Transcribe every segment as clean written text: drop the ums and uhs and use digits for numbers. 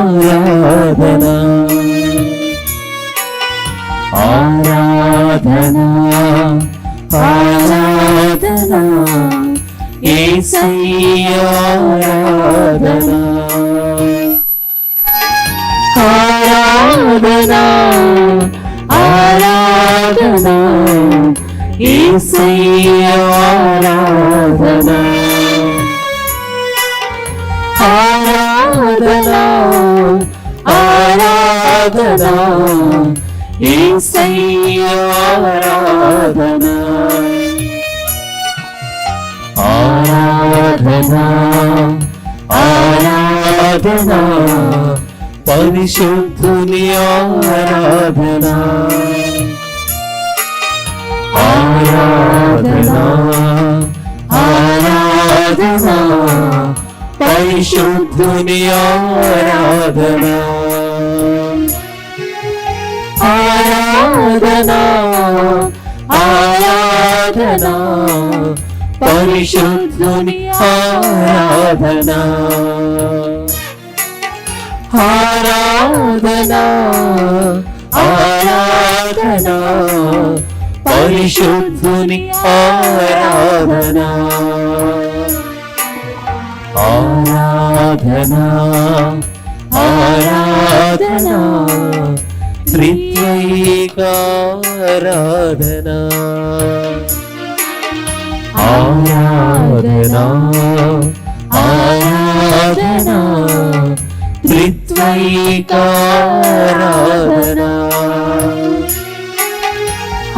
ఆరాధనా ఆరాధనా ఆరాధనా యేసయ్యా ఆరాధనా ఆరాధనా ఆరాధనా యేసయ్యా ఆరాధనా ఆరాధనా ఆరాధనా యేసయ్యా ఆరాధనా ఆరాధనా ఆరాధనా పరిశుద్ధుని ఆరాధనా ఆరాధనా ఆరాధనా పరిశుద్ధుని ఆరాధనా ఆరాధనా ఆరాధనా పరిశుద్ధుని ఆరాధనా ఆరాధనా ఆరాధనా పరిశుద్ధుని ఆరాధనా ఆరాధనా ఆరాధనా త్రిత్వైకారాధనా ఆరాధనా ఆరాధనా త్రిత్వైకారాధనా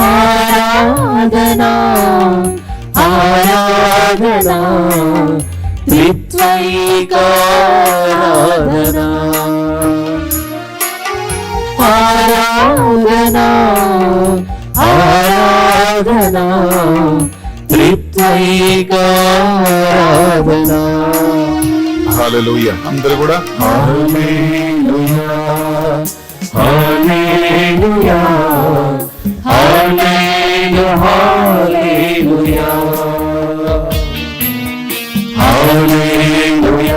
ఆరాధనా ఆరాధనా త్రిత్వైకారాధనా ఆరాధనా ఆరాధనా త్రిత్వైకారాధనా హల్లెలూయా. అందరూ కూడా హల్లెలూయా హల్లెలూయా హల్లెలూయా హల్లెలూయా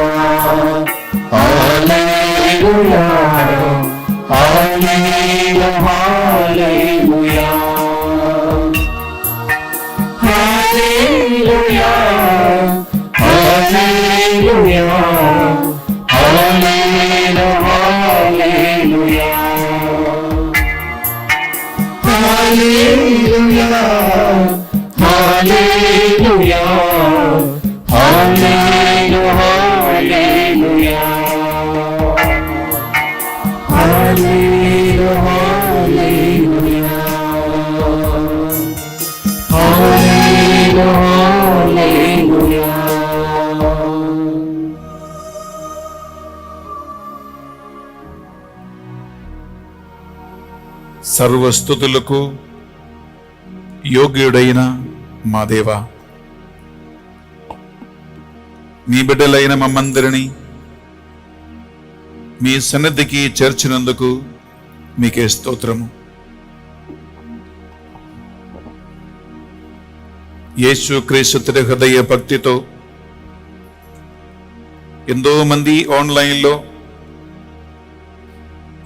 హల్లెలూయా హల్లెలూయా హల్లెలూయా హల్లెలూయా హల్లెలూయా హల్లెలూయా హల్లెలూయా హల్లెలూయా సర్వస్తుతులకు యోగ్యుడైన మా దేవా, మీ బిడ్డలైన మమ్మందరినీ మీ సన్నిధికి చేర్చినందుకు మీకే స్తోత్రము. యేసు క్రీస్తు తిరు హృదయ భక్తితో ఎంతో మంది ఆన్లైన్లో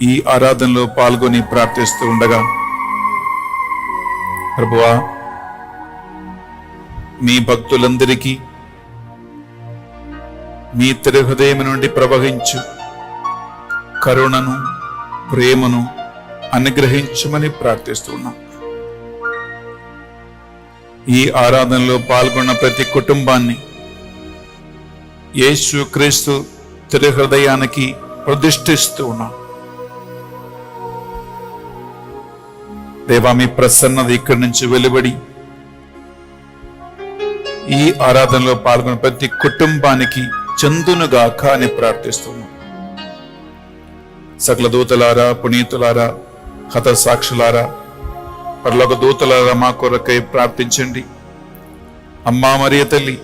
ఈ ఆరాధనలో పాల్గొని ప్రార్థిస్తూ ఉండగా, ప్రభువా, మీ భక్తులందరికీ మీ తిరు హృదయం నుండి ప్రవహించు కరుణను ప్రేమను అనుగ్రహించమని ప్రార్థిస్తున్నాం. ఈ ఆరాధనలో పాల్గొన్న ప్రతి కుటుంబాన్ని యేసు క్రీస్తు తిరు హృదయానికి ప్రతిష్ఠిస్తూ ఉన్నాం. దేవా, మీ ప్రసన్నత ఇక్కడి నుంచి వెలువడి ఈ ఆరాధనలో పాల్గొన్న ప్రతి కుటుంబానికి చెందునుగాక అని ప్రార్థిస్తున్నాం. సకల దూతలారా, పునీతులారా, హత సాక్షులారా, పరలోక దూతలారా మా కొరకై ప్రార్థించండి. అమ్మా మరియ తల్లి,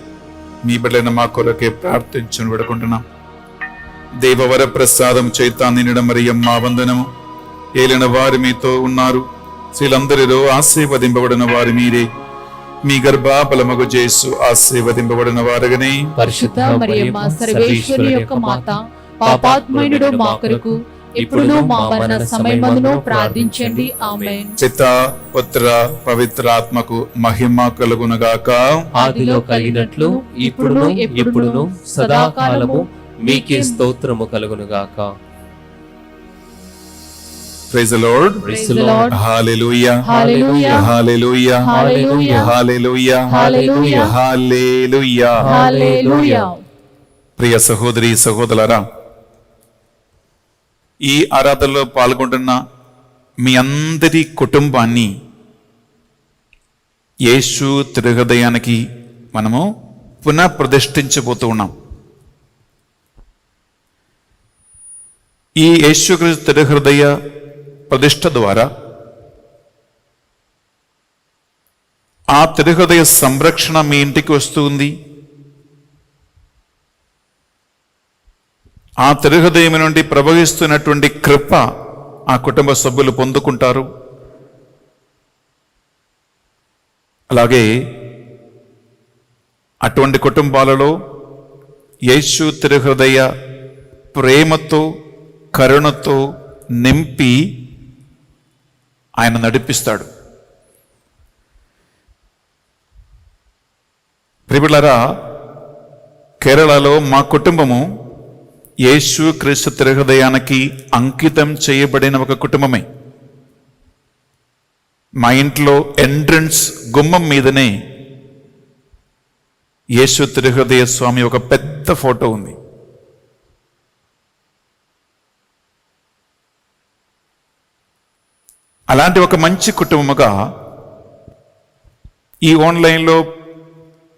మీ బిడ్డలైన మా కొరకై ప్రార్థించను విడుకుంటున్నాం. దేవవర ప్రసాదం చైతాన్ని నిడమరియమ్మ వందనము. ఏలిన వారు మీతో ఉన్నారు, స్త్రీలందరిలో ఆశీర్వదింపబడిన వారు మీరే. మీ గర్భఫలమగు యేసు ఆశీర్వదింపబడిన వారుగానే. పరిశుద్ధ మరియమ్మ సర్వేశ్వరి యొక్క మాత, పాపాత్ముడు మా కొరకు ఇప్పుడును మా మరణ సమయమందును ప్రార్థించండి. ఆమేన్. పిత పుత్ర పవిత్రాత్మకు మహిమ కలుగునుగాక. ఆదిలో కలిగినట్లు ఇప్పుడును ఎప్పుడును సదాకాలము మీకే స్తోత్రము కలుగునుగాక. Praise the lord. Praise the lord. హల్లెలూయా హల్లెలూయా హల్లెలూయా హల్లెలూయా హల్లెలూయా హల్లెలూయా హల్లెలూయా. హల్లెలూయా. ప్రియ సహోదరి సహోదరులారా, ఈ ఆరాధనలో పాల్గొంటున్న మీ అందరి కుటుంబాన్ని యేసు తిరుహృదయానికి మనము పునః ప్రతిష్ఠించబోతూ ఉన్నాం. ఈ యేసుక్రీస్తు తిరుహృదయ ప్రతిష్ఠ ద్వారా ఆ తిరుహృదయ సంరక్షణ మీ ఇంటికి వస్తుంది. ఆ తిరుహృదయం నుండి ప్రవహిస్తున్నటువంటి కృప ఆ కుటుంబ సభ్యులు పొందుకుంటారు. అలాగే అటువంటి కుటుంబాలలో యేసు తిరుహృదయ ప్రేమతో కరుణతో నింపి ఆయన నడిపిస్తాడు. ప్రియలారా, కేరళలో మా కుటుంబము యేసు క్రీస్తు తిరుహృదయానికి అంకితం చేయబడిన ఒక కుటుంబమే. మా ఇంట్లో ఎంట్రన్స్ గుమ్మం మీదనే యేసు తిరుహృదయ స్వామి ఒక పెద్ద ఫోటో ఉంది. అలాంటి ఒక మంచి కుటుంబముగా ఈ ఆన్లైన్లో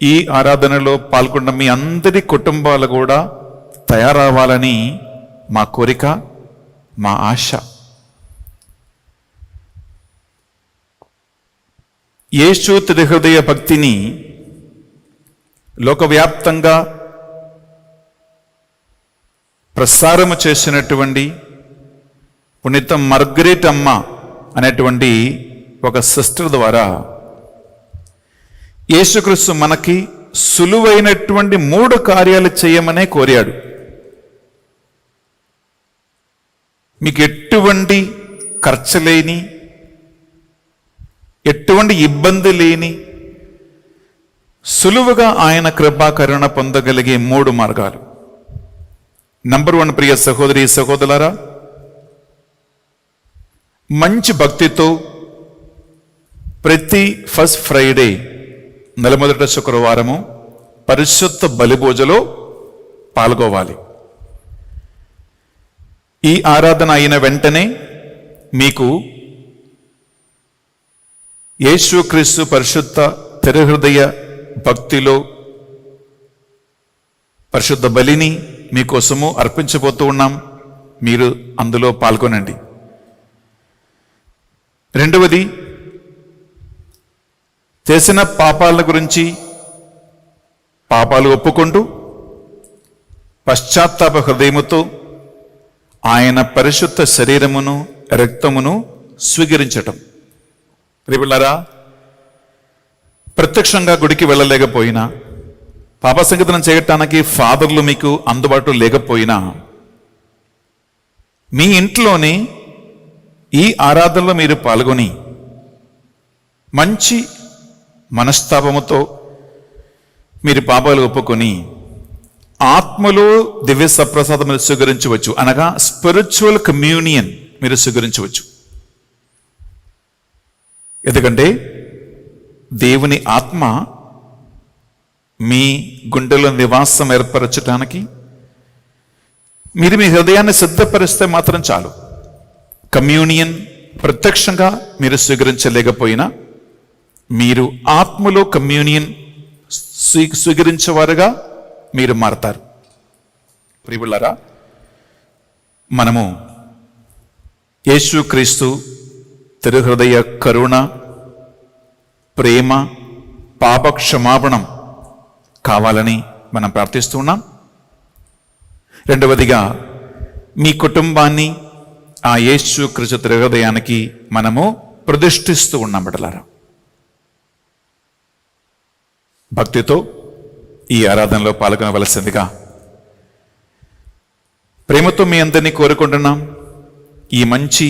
ఈ ఆరాధనలో పాల్గొన్న మీ అందరి కుటుంబాలు కూడా తయారవ్వాలని మా కోరిక, మా ఆశ. యేసు తిరుహృదయ భక్తిని లోకవ్యాప్తంగా ప్రసారము చేసినటువంటి పునీత మార్గరెట్ అమ్మ అనేటువంటి ఒక సిస్టర్ ద్వారా యేసుక్రీస్తు మనకి సులువైనటువంటి 3 కార్యాలు చేయమనే కోరాడు. మీకు ఎటువంటి ఖర్చు లేని, ఎటువంటి ఇబ్బంది లేని, సులువుగా ఆయన కృపా కరుణ పొందగలిగే 3 మార్గాలు. నంబర్ 1, ప్రియ సహోదరి సహోదరులారా, మంచి భక్తితో ప్రతి ఫస్ట్ ఫ్రైడే, నెల మొదటి శుక్రవారము పరిశుద్ధ బలిభోజలో పాల్గొవాలి. ఈ ఆరాధన అయిన వెంటనే మీకు యేసుక్రీస్తు పరిశుద్ధ తిరుహృదయ భక్తిలో పరిశుద్ధ బలిని మీకోసము అర్పించబోతూ ఉన్నాం. మీరు అందులో పాల్గొనండి. రెండవది, చేసిన పాపాల గురించి పాపాలు ఒప్పుకుంటూ పశ్చాత్తాప హృదయముతో ఆయన పరిశుద్ధ శరీరమును రక్తమును స్వీకరించటం. ప్రియలారా, ప్రత్యక్షంగా గుడికి వెళ్ళలేకపోయినా, పాప సంగీతం చేయటానికి ఫాదర్లు మీకు అందుబాటులో లేకపోయినా, మీ ఇంట్లోనే ఈ ఆరాధనలో మీరు పాల్గొని మంచి మనస్తాపముతో మీరు పాపాలు ఒప్పుకొని ఆత్మలో దివ్య సప్రసాదం మీరు స్వీకరించవచ్చు. అనగా స్పిరిచువల్ కమ్యూనియన్ మీరు స్వీకరించవచ్చు. ఎందుకంటే దేవుని ఆత్మ మీ గుండెలో నివాసం ఏర్పరచడానికి మీరు మీ హృదయాన్ని సిద్ధపరిస్తే మాత్రం చాలు. కమ్యూనియన్ ప్రత్యక్షంగా మీరు స్వీకరించలేకపోయినా మీరు ఆత్మలో కమ్యూనియన్ స్వీకరించేవారుగా మీరు మారతారు. ప్రియలారా, మనము యేసుక్రీస్తు తిరుహృదయ కరుణ, ప్రేమ, పాప క్షమాపణం కావాలని మనం ప్రార్థిస్తున్నాం. రెండవదిగా, మీ కుటుంబాన్ని ఆ యేసుక్రీస్తు తిరుహృదయానికి మనము ప్రతిష్ఠిస్తూ ఉన్నాం. బిడ్డలారా, భక్తితో ఈ ఆరాధనలో పాల్గొనవలసిందిగా ప్రేమతో మీ అందరినీ కోరుకుంటున్నాం. ఈ మంచి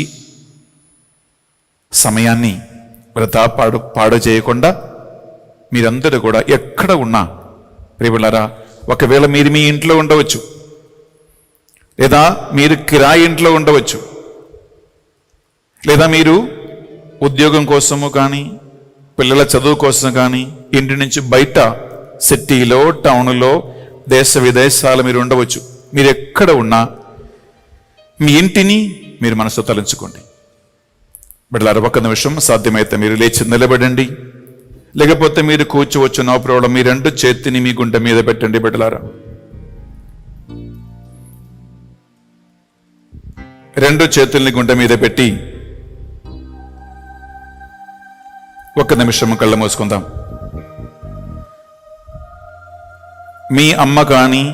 సమయాన్ని వృధా పాడు చేయకుండా మీరందరూ కూడా ఎక్కడ ఉన్నా ప్రియలారా, ఒకవేళ మీరు మీ ఇంట్లో ఉండవచ్చు, లేదా మీరు కిరాయి ఇంట్లో ఉండవచ్చు, లేదా మీరు ఉద్యోగం కోసము కానీ పిల్లల చదువు కోసం కానీ ఇంటి నుంచి బయట సిటీలో టౌన్లో దేశ విదేశాలు మీరు ఉండవచ్చు. మీరు ఎక్కడ ఉన్నా మీ ఇంటిని మీరు మనసుతో తలంచుకోండి. బిడ్డలారా, ఒక్క నిమిషం సాధ్యమైతే మీరు లేచి నిలబడండి, లేకపోతే మీరు కూర్చోవచ్చు, నో ప్రాబ్లం. మీ రెండు చేతిని మీ గుండె మీద పెట్టండి. బిడ్డలారా, రెండు చేతుల్ని గుండె మీద పెట్టి ఒక్క నిమిషం కళ్ళ మూసుకుందాం. మీ అమ్మ కానీ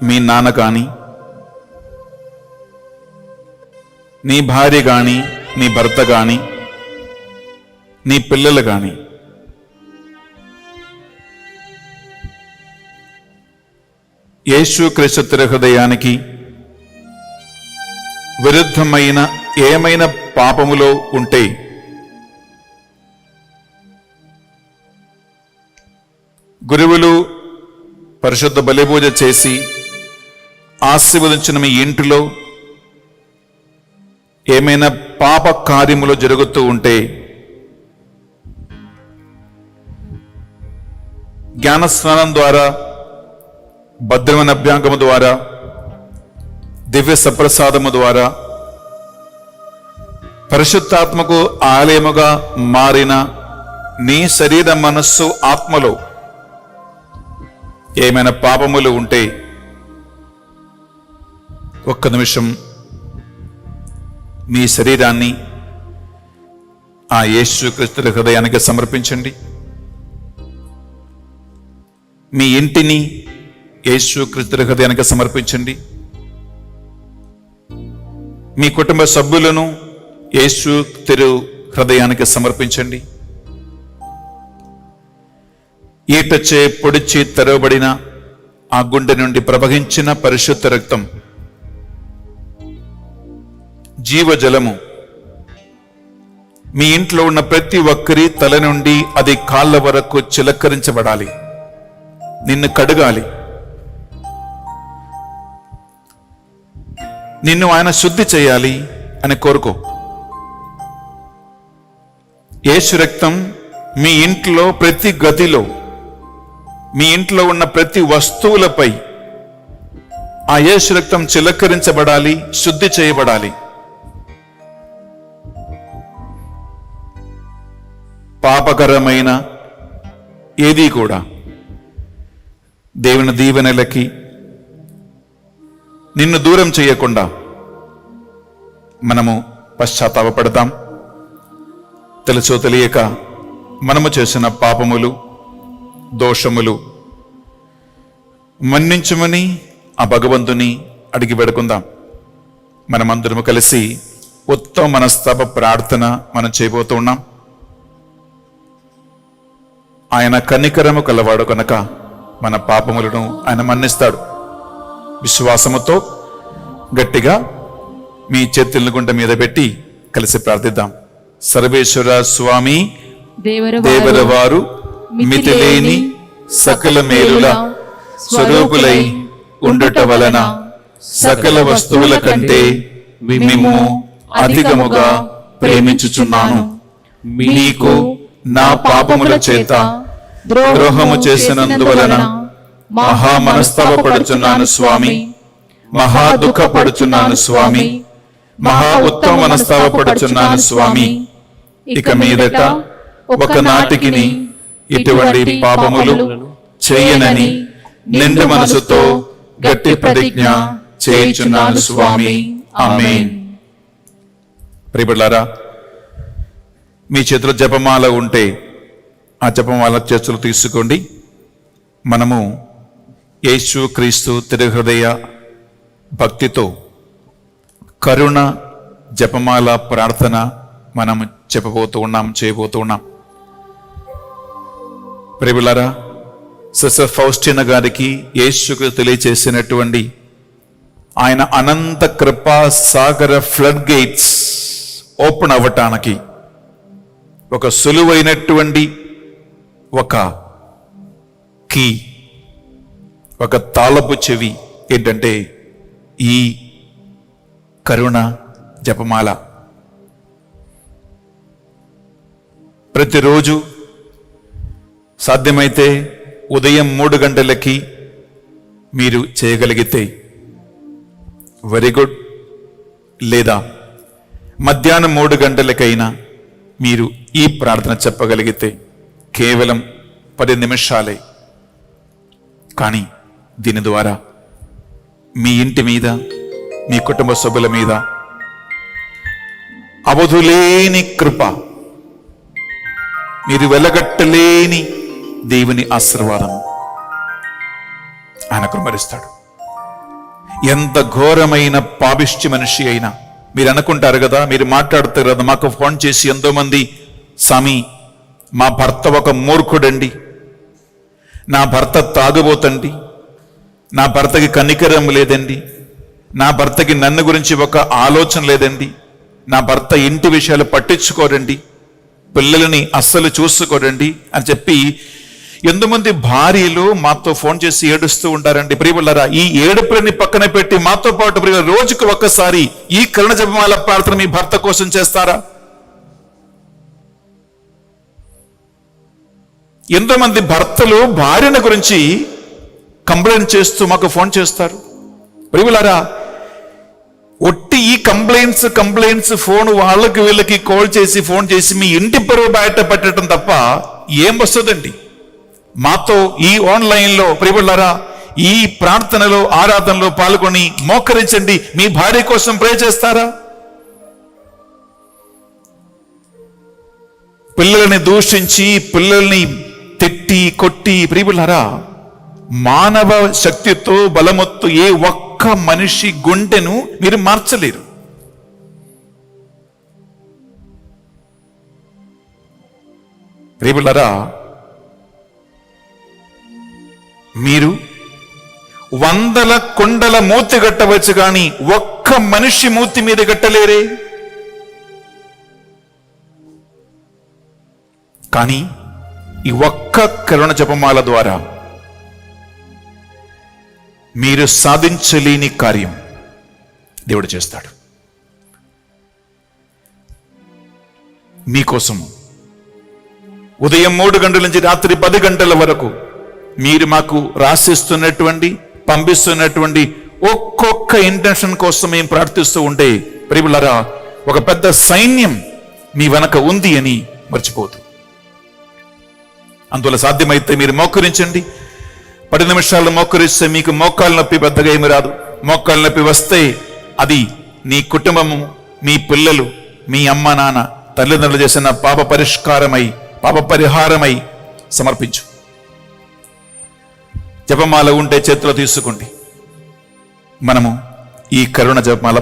మీ నాన్న కానీ నీ భార్య కానీ నీ భర్త కానీ నీ పిల్లలు కానీ యేసుక్రీస్తు తిరుహృదయానికి విరుద్ధమైన ఏమైనా పాపములో ఉంటే గురువులు పరిశుద్ధ బలిపూజ చేసి ఆశీర్వదించిన మీ ఇంటిలో ఏమైనా పాప కార్యములు జరుగుతూ ఉంటే జ్ఞానస్నానం ద్వారా, భద్రమైన అభ్యాంగము ద్వారా, దివ్య సప్రసాదము ద్వారా, పరిశుద్ధాత్మకు ఆలయముగా మారిన నీ శరీర మనస్సు ఆత్మలో ఏమైనా పాపములు ఉంటే ఒక్క నిమిషం మీ శరీరాన్ని ఆ యేసుక్రీస్తు హృదయానికి సమర్పించండి. మీ ఇంటిని యేసుక్రీస్తు హృదయానికి సమర్పించండి. మీ కుటుంబ సభ్యులను యేసు తిరు హృదయానికి సమర్పించండి. ఈటచే పొడిచి తెరవబడిన ఆ గుండె నుండి ప్రవహించిన పరిశుద్ధ రక్తం, జీవజలము మీ ఇంట్లో ఉన్న ప్రతి ఒక్కరి తల నుండి అది కాళ్ళ వరకు చిలకరించబడాలి, నిన్ను కడగాలి. నిన్ను ఆయన శుద్ధి చేయాలి అని కోరుకో. యేసు రక్తం మీ ఇంట్లో ప్రతి గదిలో, మీ ఇంట్లో ఉన్న ప్రతి వస్తువులపై ఆ యేసు రక్తం చిలకరించబడాలి, శుద్ధి చేయబడాలి. పాపకరమైన ఏది కూడా దేవుని దీవెనలకి నిన్ను దూరం చేయకుండా మనము పశ్చాత్తాపపడతాం. తెలుసో తెలియక మనము చేసిన పాపములు, దోషములు మన్నించమని ఆ భగవంతుని అడిగి పెడుకుందాం. మనమందరము కలిసి ఉత్తమ మనస్తాప ప్రార్థన మనం చేయబోతూ ఉన్నాం. ఆయన కనికరము కలవాడు కనుక మన పాపములను ఆయన మన్నిస్తాడు. విశ్వాసముతో గట్టిగా మీ చేతులను గుండె మీద పెట్టి కలిసి ప్రార్థిద్దాం. సర్వేశ్వర స్వామి దేవర వారు మితిలేని సకల మేలుల స్వరూపులై ఉండుట వలన సకల వస్తువుల కంటే మిమ్ము అధికముగా ప్రేమించుచున్నాను. మీకు నా పాపముల చేత ద్రోహము చేసినందువలన మహా మనస్తాపపడుచున్నాను స్వామి, మహా దుఃఖపడుచున్నాను స్వామి, మహా ఉత్తమ మనస్తాపపడుచున్నాను స్వామి. ఇక మీదట ఒకనాటికిని ఇటువంటి పాపములు చేయనని నిండు మనసుతో గట్టి ప్రతిజ్ఞ చేయుచున్నాను స్వామి. ఆమేన్. ప్రియబిడ్డలారా, మీ చేతిలో జపమాల ఉంటే ఆ జపమాల చేతులు తీసుకోండి. మనము యేసు క్రీస్తు తిరుహృదయ భక్తితో కరుణ జపమాల ప్రార్థన మనం చేయబోతూ ఉన్నాం. ప్రియబిడ్డలారా, సిస్టర్ ఫౌస్టినా గారికి యేసుకు తెలియచేసినటువంటి ఆయన అనంత కృపా సాగర ఫ్లడ్ గేట్స్ ఓపెన్ అవ్వటానికి ఒక సులువైనటువంటి ఒక కీ, ఒక తాళపు చెవి ఏంటంటే ఈ కరుణ జపమాల. ప్రతిరోజు సాధ్యమైతే ఉదయం 3 గంటలకి మీరు చేయగలిగితే వెరీ గుడ్, లేదా మధ్యాహ్నం 3 గంటలకైనా మీరు ఈ ప్రార్థన చెప్పగలిగితే కేవలం 10 నిమిషాలే. కానీ దీని ద్వారా మీ ఇంటి మీద, మీ కుటుంబ సభ్యుల మీద అవధులేని కృప, మీరు వెలగట్టలేని దేవుని ఆశీర్వాదం ఆయన కుమ్మరిస్తాడు. ఎంత ఘోరమైన పాపిష్టి మనిషి అయినా మీరు అనుకుంటారు కదా, మీరు మాట్లాడతారు కదా, మాకు ఫోన్ చేసి ఎంతో మంది, స్వామి మా భర్త ఒక మూర్ఖుడండి, నా భర్త తాగుబోతండి, నా భర్తకి కనికరం లేదండి, నా భర్తకి నన్ను గురించి ఒక ఆలోచన లేదండి, నా భర్త ఇంటి విషయాలు పట్టించుకోరండి, పిల్లలని అస్సలు చూసుకోరండి అని చెప్పి ఎంతమంది భార్యలు మాతో ఫోన్ చేసి ఏడుస్తూ ఉంటారండి. ప్రియవులారా, ఈ ఏడుపులని పక్కన పెట్టి మాతో పాటు రోజుకు ఒక్కసారి ఈ కరుణ జపమాల ప్రార్థన మీ భర్త కోసం చేస్తారా? ఎంతోమంది భర్తలు భార్యల గురించి కంప్లైంట్ చేస్తూ మాకు ఫోన్ చేస్తారు. ప్రియవులారా, ఒట్టి ఈ కంప్లైంట్స్ ఫోన్ వాళ్ళకి వీళ్ళకి కాల్ చేసి ఫోన్ చేసి మీ ఇంటి పరువు బయట పెట్టడం తప్ప ఏం వస్తుందండి? మాతో ఈ ఆన్లైన్లో ప్రియవులారా ఈ ప్రార్థనలో ఆరాధనలో పాల్గొని మోకరించండి. మీ భార్య కోసం ప్రే చేస్తారా? పిల్లల్ని దూషించి పిల్లల్ని తిట్టి కొట్టి ప్రియవులారా మానవ శక్తితో బలమొత్తు ఏ ఒక్క మనిషి గుండెను మీరు మార్చలేరు. ప్రియవులారా, మీరు 100 కొండల మూతి కట్టవచ్చు కానీ ఒక్క మనిషి మూతి మీద కట్టలేరే. కానీ ఈ ఒక్క కరుణ జపమాల ద్వారా మీరు సాధించలేని కార్యం దేవుడు చేస్తాడు. మీకోసము ఉదయం 3 గంటల నుంచి రాత్రి 10 గంటల వరకు మీరు మాకు రాసిస్తున్నటువంటి పంపిస్తున్నటువంటి ఒక్కొక్క ఇంటెన్షన్ కోసం మేము ప్రార్థిస్తూ ఉంటే ప్రియవులారా ఒక పెద్ద సైన్యం మీ వెనక ఉంది అని మర్చిపోదు. అందువల్ల సాధ్యమైతే మీరు మోకరించండి. 10 నిమిషాలు మోకరిస్తే మీకు మోకాలు నొప్పి పెద్దగా ఏమి రాదు. మోకాలు నొప్పి వస్తే అది నీ కుటుంబము, మీ పిల్లలు, మీ అమ్మ నాన్న తల్లిదండ్రులు చేసిన పాప పరిహారమై సమర్పించు. జపమాల ఉంటే చేతిలో తీసుకోండి. మనము ఈ కరుణ జపమాల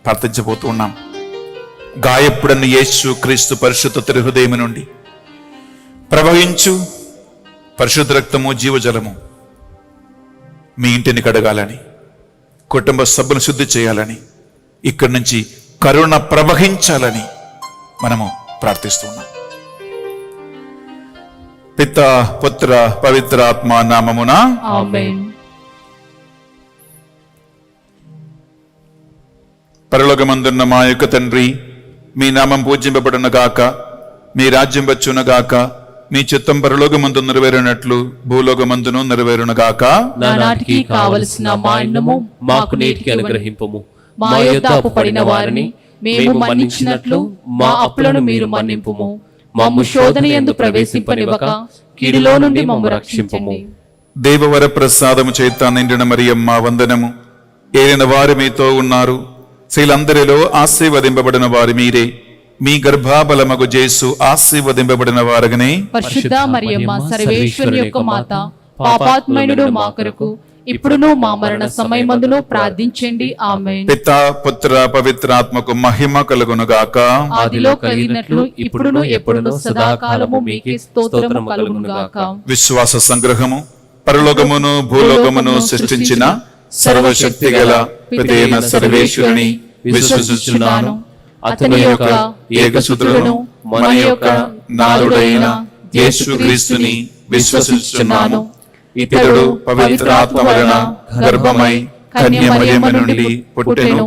ప్రార్థించబోతూ ఉన్నాం. గాయపుడని యేసు క్రీస్తు పరిశుద్ధ హృదయం నుండి ప్రవహించు పరిశుద్ధ రక్తము జీవజలము మీ ఇంటిని కడగాలని, కుటుంబ సభ్యులను శుద్ధి చేయాలని, ఇక్కడి నుంచి కరుణ ప్రవహించాలని మనము ప్రార్థిస్తున్నాం. పితా పుత్ర పవిత్ర ఆత్మ నామమున ఆమేన్. పరలోకమందున్న మా యొక్క తండ్రి, మీ నామం పూజింపబడును గాక, మీ రాజ్యం వచ్చును గాక, మీ చిత్తం పరలోకమందు నెరవేరినట్లు భూలోకమందును నెరవేరును గాక. నానాటికి కావలసిన మా అన్నము మాకు నేటికి అనుగ్రహింపము. మా యొద్ద అప్పు పడిన వారిని మేము మన్నించినట్లు మా అప్పులను మీరు మన్నింపుము. మమ్ము శోధన యందు ప్రవేశింపనివ్వక కీడులో నుండి మమ్ము రక్షింపుము. దేవవర ప్రసాదము చేత నిండిన మరియమ్మ వందనము. ఏలిన వారు మీతో ఉన్నారు, స్త్రీలందరిలో ఆశీర్వదింపబడిన వారు మీరే. మీ గర్భాబలమగు జేసు ఆశీర్వదింపబడిన వారగనే. పరిశుద్ధ మరియమ్మ సర్వేశ్వరుని యొక్క మాత, పాపాత్మయుడు మా కొరకు ఇప్పుడును మా మరణ సమయమందును ప్రార్థించండి. ఆమేన్. పితా పుత్ర పవిత్రాత్మకు మహిమ కలుగును గాక. ఆదిలో కలిగినట్లు ఇప్పుడును ఎప్పుడును సదాకాలము మీకే స్తోత్రము కలుగును గాక. విశ్వాస సంగ్రహము. పరలోకమును భూలోకమును సృష్టించిన సర్వశక్తి గల పితైన సర్వేశ్వరుని విశ్వసిస్తున్నాను. అతని యొక్క ఏకసుతులను మన యొక్క నాథుడైన యేసుక్రీస్తుని విశ్వసిస్తున్నాను. ఇతడు పవిత్రాత్మ వలన గర్భమై కన్య మరియమ్మ నుండి పుట్టెను.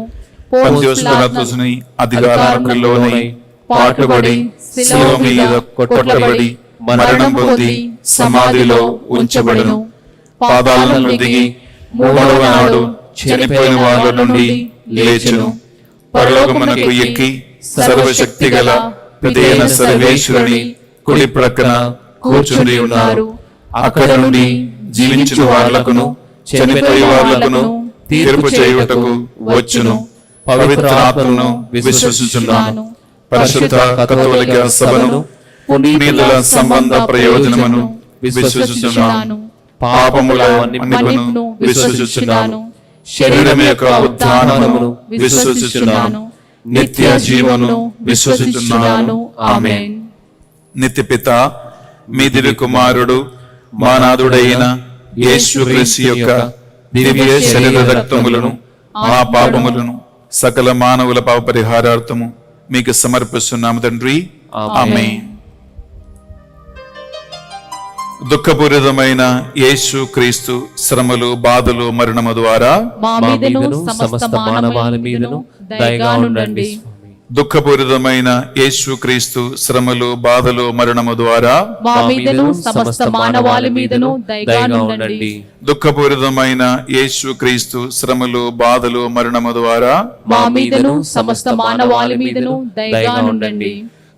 పొంతియుస్ పిలాతుని అధికారానికి లోనై పాటుబడి శిలువ మీద కొట్టబడి మరణం పొంది సమాధిలో ఉంచబడెను. పాదాలను దిగి మూడవ నాడు చనిపోయిన వాళ్ళ నుండి లేచెను. పరలోకమునకు ఎక్కి సర్వశక్తి గల పితైన సర్వేశ్వరుని కుడి ప్రక్కన కూర్చుని ఉన్నారు. అక్కడ నుండి జీవించిన వాళ్లకును చనిపోయే వాళ్లకును తీర్పు చేయుటకు వచ్చును. పవిత్ర ఆత్మను విశ్వసిస్తున్నాను. పరిశుద్ధ కథోలిక సభను పునీతుల సంబంధ ప్రయోజనమును విశ్వసిస్తున్నాను. పాపముల మన్నిపును విశ్వసిస్తున్నాను. శరీరం యొక్క ఉత్థానమును విశ్వసిస్తున్నాను. నిత్య జీవమును విశ్వసిస్తున్నాను. ఆమేన్. నిత్యపిత మీ దివ్య కుమారుడు మా నాథుడైన యేసుక్రీస్తు యొక్క దివ్య శరీర రక్తములను మా పాపములను సకల మానవుల పాప పరిహారార్థము మీకు సమర్పిస్తున్నాము తండ్రి. ఆమేన్. దుఃఖపూరితమైన యేసు క్రీస్తు శ్రమలు, బాధలు, మరణము ద్వారా మా మీదను సమస్త మానవాళి మీదను దయగా ఉండండి. దుఃఖపూరితమైన యేసు క్రీస్తు శ్రమలు, బాధలు, మరణము ద్వారా మా మీదను సమస్త మానవాళి మీదను దయగా ఉండండి. దుఃఖపూరితమైన యేసు క్రీస్తు శ్రమలు, బాధలు, మరణము ద్వారా మా మీదను సమస్త మానవాళి మీదను దయగా ఉండండి.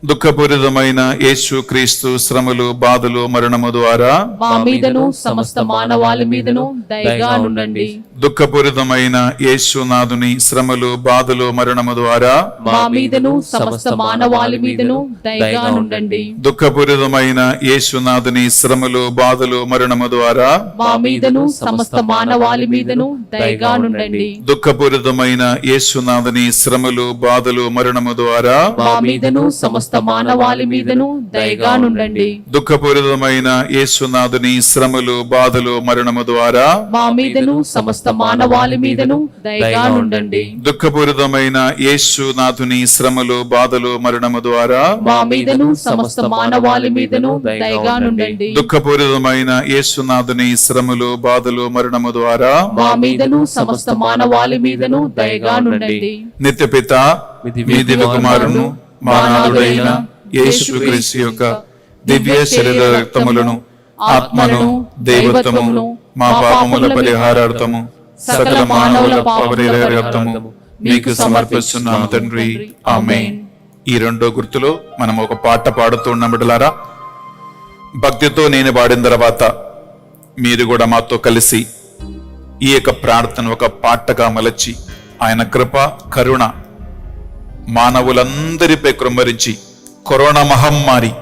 దుఃఖపూరితమైన యేసు క్రీస్తు శ్రమలు, బాధలు, మరణము ద్వారా మా మీదను సమస్త మానవాళి మీదను దయగా ఉండండి. దుఃఖపూరితమైన యేసు నాథుని శ్రమలు, బాధలు, మరణము ద్వారా మా మీదను సమస్త మానవాళి మీదను దయగా ఉండండి. దుఃఖపూరితమైన యేసు నాథుని శ్రమలు, బాధలు, మరణము ద్వారా మా మీదను సమస్త మానవాళి మీదను దయగా ఉండండి. దుఃఖపూరితమైన యేసు నాథుని శ్రమలు, బాధలు, మరణము ద్వారా మా మీదను సమస్త మానవాళి మీదను దయగా ఉండండి. దుఃఖపూరితమైన యేసునాథుని శ్రమలు, బాధలు, మరణము ద్వారా మా మీదను సమస్త మానవాళి మీదను దయగా ఉండండి. దుఃఖపూరితమైన యేసునాథుని శ్రమలు, బాధలు, మరణము ద్వారా మా మీదను సమస్త మానవాళి మీదను దయగా ఉండండి. దుఃఖపూరితమైన యేసునాథుని శ్రమలు, బాధలు, మరణము ద్వారా మా మీదను సమస్త మానవాళి మీదను దయగా ఉండండి. నిత్యపిత మీ దివ్య కుమారును మా నాథుడైన యేసుక్రీస్తు యొక్క దివ్య శరీర రక్తములను, ఆత్మను, దైవత్వమును మా పాపముల పరిహారార్థము సకల మానవుల పాప పరిహారార్థము మీకు సమర్పిస్తున్నాము తండ్రి. ఆమేన్. ఈ రెండో గుర్తులో మనం ఒక పాట పాడుతున్న బిడ్డలారా, భక్తితో నేను పాడిన తర్వాత మీరు కూడా మాతో కలిసి ఈ యొక్క ప్రార్థన ఒక పాటగా మలచి ఆయన కృప, కరుణ మానవులందరిపై కృమ్మరించి కరోనా మహమ్మారి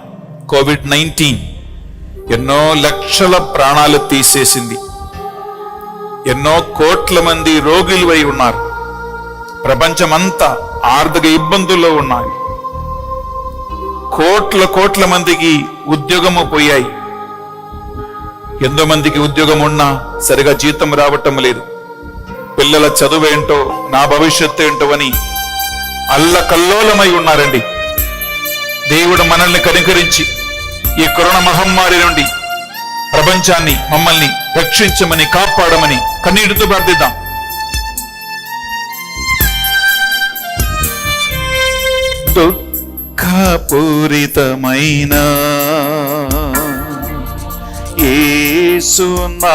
కోవిడ్-19 ఎన్నో లక్షల ప్రాణాలు తీసేసింది. ఎన్నో కోట్ల మంది రోగులై ఉన్నారు. ప్రపంచమంతా ఆర్థిక ఇబ్బందుల్లో ఉన్నాయి. కోట్ల మందికి ఉద్యోగము పోయాయి. ఎంతో మందికి ఉద్యోగం ఉన్నా సరిగా జీతం రావటం లేదు. పిల్లల చదువు ఏంటో, నా భవిష్యత్తు ఏంటో అని అల్లకల్లోలమై ఉన్నారండి. దేవుడు మనల్ని కనికరించి ఈ కరోనా మహమ్మారి నుండి ప్రపంచాన్ని, మమ్మల్ని రక్షించమని, కాపాడమని కన్నీటితో ప్రార్థిద్దాం. దుఃఖపూరితమైన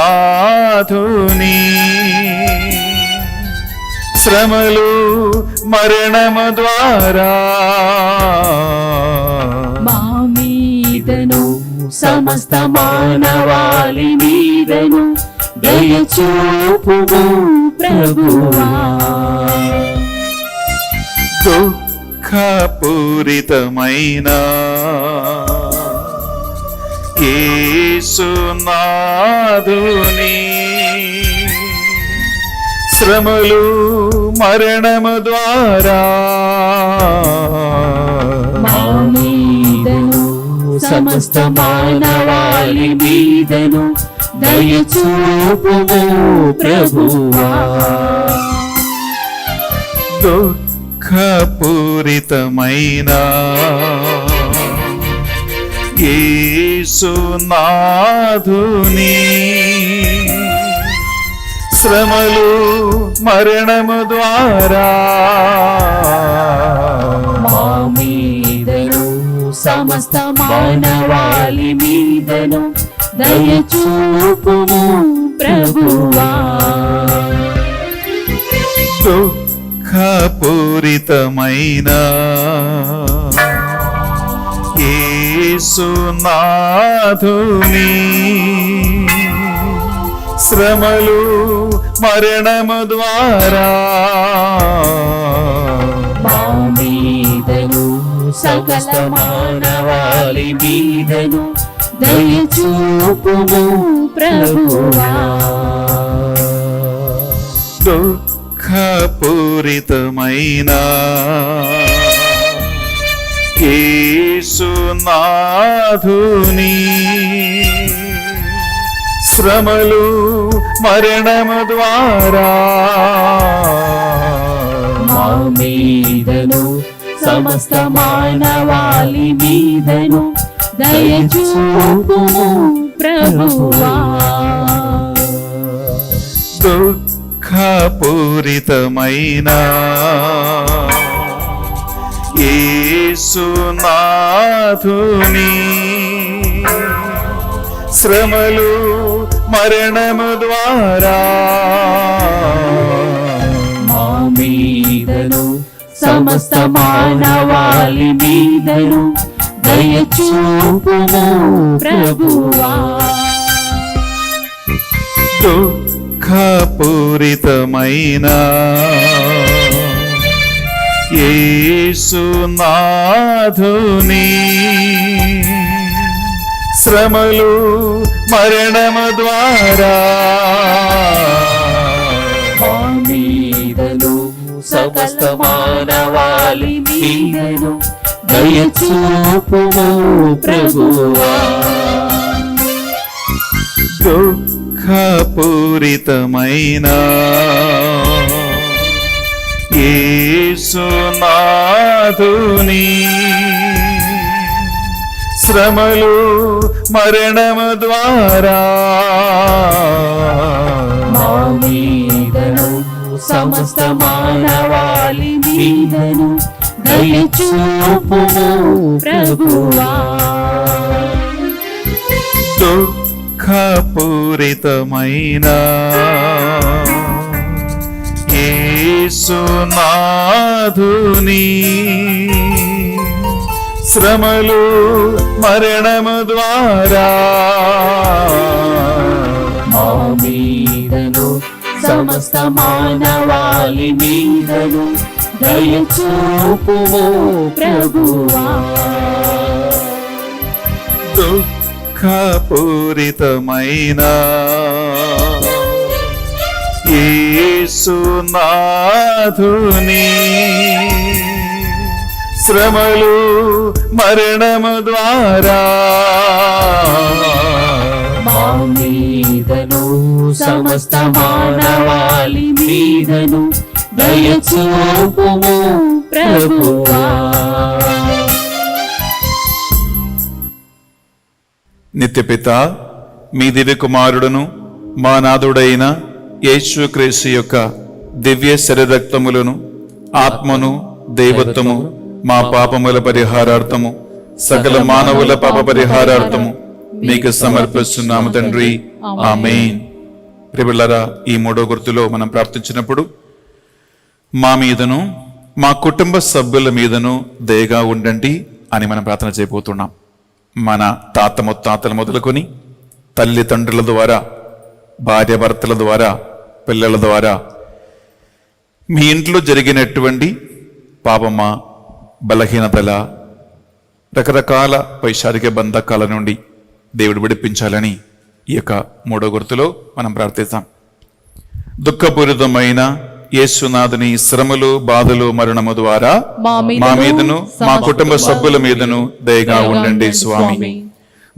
యేసునాథుని శ్రమలు, మరణము ద్వారా మా మీదను సమస్త మానవాళి మీదను దయచూపుము ప్రభువా. దుఃఖపూరితమైన యేసునాథుని శ్రమలు, మరణము ద్వారా మా మీదను సమస్త మానవాళి మీదను దయచూపుము ప్రభువా. దుఃఖపూరితమైన యేసునాథుని శ్రమలు మరణము ద్వారా మా మీదను సమస్త మానవాళి మీదను దయచూపుము ప్రభువా. దుఃఖపూరితమైన యేసునాథుని శ్రమలు మరణము ద్వారా మా మీదను సకల మానవాళి మీదను దయచూపుము ప్రభువా. దుఃఖపూరితమైన యేసునాథుని శ్రమలు మరణము ద్వారా మా మీదను సమస్త మానవాళి మీదను దయచూపుము ప్రభువా. దుఃఖపూరితమైన యేసునాథుని శ్రమలు మరణము ద్వారా మా మీదను సమస్త మానవాళి మీదను దయచూపుము ప్రభువా. దుఃఖపూరితమైన యేసునాథుని శ్రమలు మరణము ద్వారా మా మీదను సమస్త మానవాళి మీదను దయచూపుము ప్రభువా. దుఃఖపూరితమైన యేసునాథుని శ్రమలు మరణము ద్వారా మా మీదను సమస్త మానవాళి మీదను దయచూపుము ప్రభువా. దుఃఖపూరితమైన యేసునాథుని శ్రమలు మరణము ద్వారా మా మీదను సమస్త మానవాళి మీదను దయచూపుము ప్రభువా. దుఃఖపూరితమైన యేసునాథుని శ్రమలు మరణము ద్వారా మా మీదను సమస్త మానవాళి మీదను దయచూపుము ప్రభువా. నిత్యపిత మీ దివ్య కుమారుడును మా నాథుడైన యేసుక్రీస్తు యొక్క దివ్య శరీరక్తములను ఆత్మను దైవత్వము మా పాపముల పరిహారార్థము సకల మానవుల పాప పరిహారార్థము మీకు సమర్పిస్తున్నాము తండ్రి. ఆమేన్. ప్రియబిడ్డలారా, ఈ మూడో గుర్తులో మనం ప్రార్థించినప్పుడు మా మీదను మా కుటుంబ సభ్యుల మీదను దయగా ఉండండి అని మనం ప్రార్థన చేయబోతున్నాం. మన తాత ముత్తాతలు మొదలుకొని తల్లిదండ్రుల ద్వారా, భార్యాభర్తల ద్వారా, పిల్లల ద్వారా మీ ఇంట్లో జరిగినటువంటి పాపమ, బలహీనతల, రకరకాల పైశారిక బంధకాల నుండి దేవుడు విడిపించాలని ఈ యొక్క మూడో గుర్తులో మనం ప్రార్థిస్తాం. దుఃఖపూరితమైన యేసునాథుని శ్రమలు, బాధలు, మరణము ద్వారా మా మీదను మా కుటుంబ సభ్యుల మీదను దయగా ఉండండి స్వామి.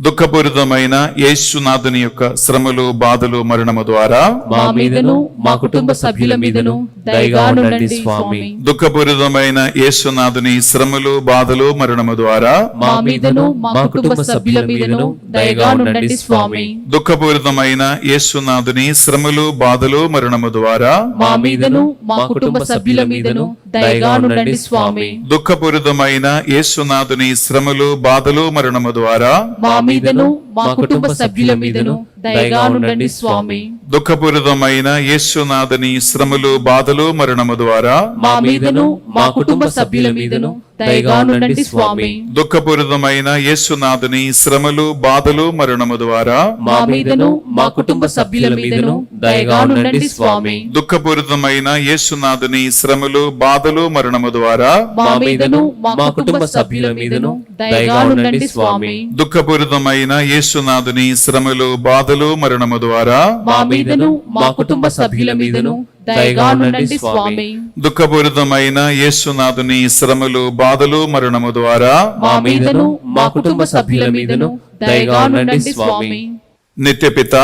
దుఃఖపూరితమైన యేసునాథుని యొక్క శ్రమలు, బాధలు, మరణము ద్వారా మా మీదను మా కుటుంబ సభ్యుల మీదను దయగా ఉండండి స్వామి. దుఃఖపూరితమైన యేసునాథుని శ్రమలు, బాధలు, మరణము ద్వారా మా మీదను మా కుటుంబ సభ్యుల మీదను దయగా ఉండండి స్వామి. దుఃఖపూరితమైన యేసునాథుని శ్రమలు, బాధలు, మరణము ద్వారా మా మీదను మా కుటుంబ సభ్యుల మీదను దయగా ఉండండి స్వామి. దుఃఖపూరితమైన యేసునాథుని శ్రమలు, బాధలు, మరణము ద్వారా మా మీదను మా కుటుంబ సభ్యుల మీదను దయగా ఉండండి స్వామి. దుఃఖపూరితమైన యేసునాథుని శ్రమలు, బాధలు, మరణము ద్వారా మా మీదను మా కుటుంబ సభ్యుల మీదను దయగా ఉండండి స్వామి. దుఃఖపూరితమైన యేసునాథుని శ్రమలు, బాధలు, మరణము ద్వారా మా మీదను మా కుటుంబ సభ్యుల మీదను దయగా ఉండండి స్వామి. దుఃఖపూరితమైన యేసునాథుని శ్రమలు, బాధలు, మరణము ద్వారా మా మీదను మా కుటుంబ సభ్యుల మీదను దయగా ఉండండి స్వామి. దుఃఖపూరితమైన యేసునాథుని శ్రమలు, బాధలు, మరణము ద్వారా మా మీదను మా కుటుంబ సభ్యుల మీదను దయగా ఉండండి స్వామి. దుఃఖపూరితమైన యేసునాథుని శ్రమలు, బాధలు, మరణము ద్వారా మా మీదను మా కుటుంబ సభ్యుల మీదను దయగా ఉండండి స్వామి. నిత్యపిత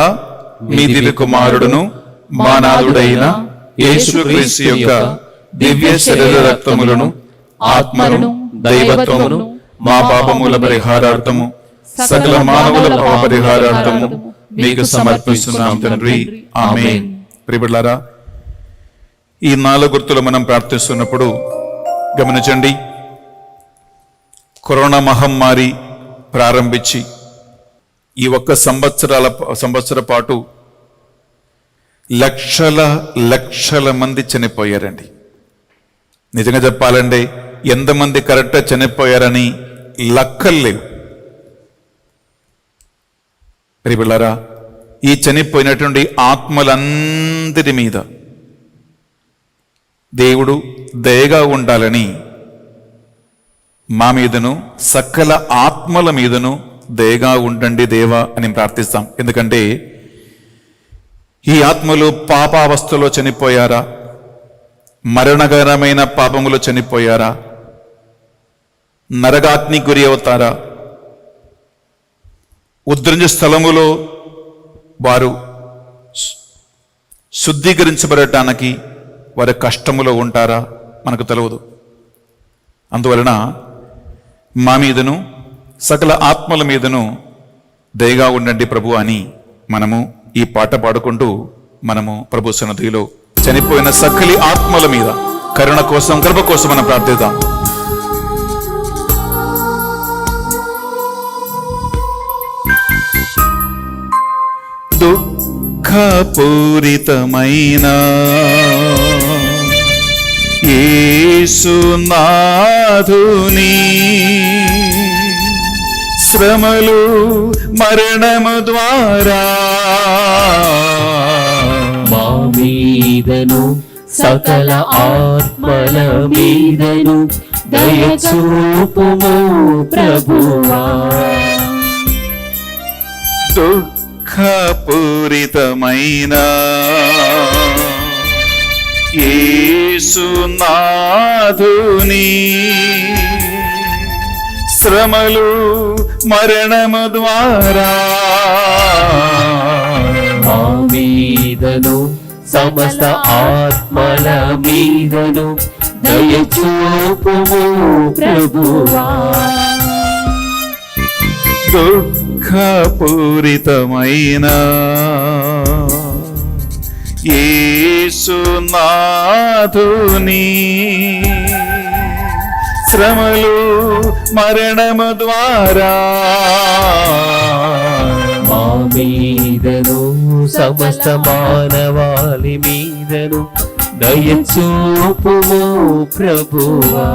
మీ దివ్య కుమారుడును మా నాథుడైన యేసుక్రీస్తు యొక్క దివ్య శరీర రక్తములను, ఆత్మను, దైవత్వమును మా పాపముల పరిహారార్థము, సకల మానవుల పాప పరిహారార్థము మీకు సమర్పిస్తున్నాం తండ్రి. ఆమేన్. ప్రియబిడ్డలారా, ఈ 4 గుర్తులు మనం ప్రార్థిస్తున్నప్పుడు గమనించండి. కరోనా మహమ్మారి ప్రారంభించి ఈ 1 సంవత్సర పాటు లక్షల మంది చనిపోయారండి. నిజంగా చెప్పాలంటే ఎంతమంది కరెక్ట్గా చనిపోయారని లెక్కలు లేవు. ప్రియబిడ్డలారా, ఈ చనిపోయినటువంటి ఆత్మలందరి మీద దేవుడు దయగా ఉండాలని మా మీదను, సకల ఆత్మల మీదను దయగా ఉండండి దేవా అని ప్రార్థిస్తాం. ఎందుకంటే ఈ ఆత్మలు పాపావస్థలో చనిపోయారా, మరణకరమైన పాపములు చనిపోయారా, నరకాగ్ని గురి అవుతారా, ఉద్రింజ స్థలములో వారు శుద్ధీకరించబడటానికి వారి కష్టములో ఉంటారా మనకు తెలియదు. అందువలన మా మీదను, సకల ఆత్మల మీదను దయగా ఉండండి ప్రభు అని మనము ఈ పాట పాడుకుంటూ మనము ప్రభు సన్నిధిలో చనిపోయిన సకలి ఆత్మల మీద కరుణ కోసం, కృప కోసం మనం ప్రార్థిద్దాం. దుఃఖపూరితమైన యేసునాథుని శ్రమలు, మరణము ద్వారా మా మీదను సకల ఆత్మల మీదను దయచూపుము ప్రభువా. దుఃఖపూరితమైన యేసునాథుని శ్రమలు, మరణము ద్వారా మా మీదను సమస్త ఆత్మల మీదను దయచూపుము ప్రభువా. దుఃఖపూరితమైన యేసునాథుని శ్రమలు, మరణము ద్వారా మా మీదను సమస్త మానవాళి మీదను దయచూపుము ప్రభువా.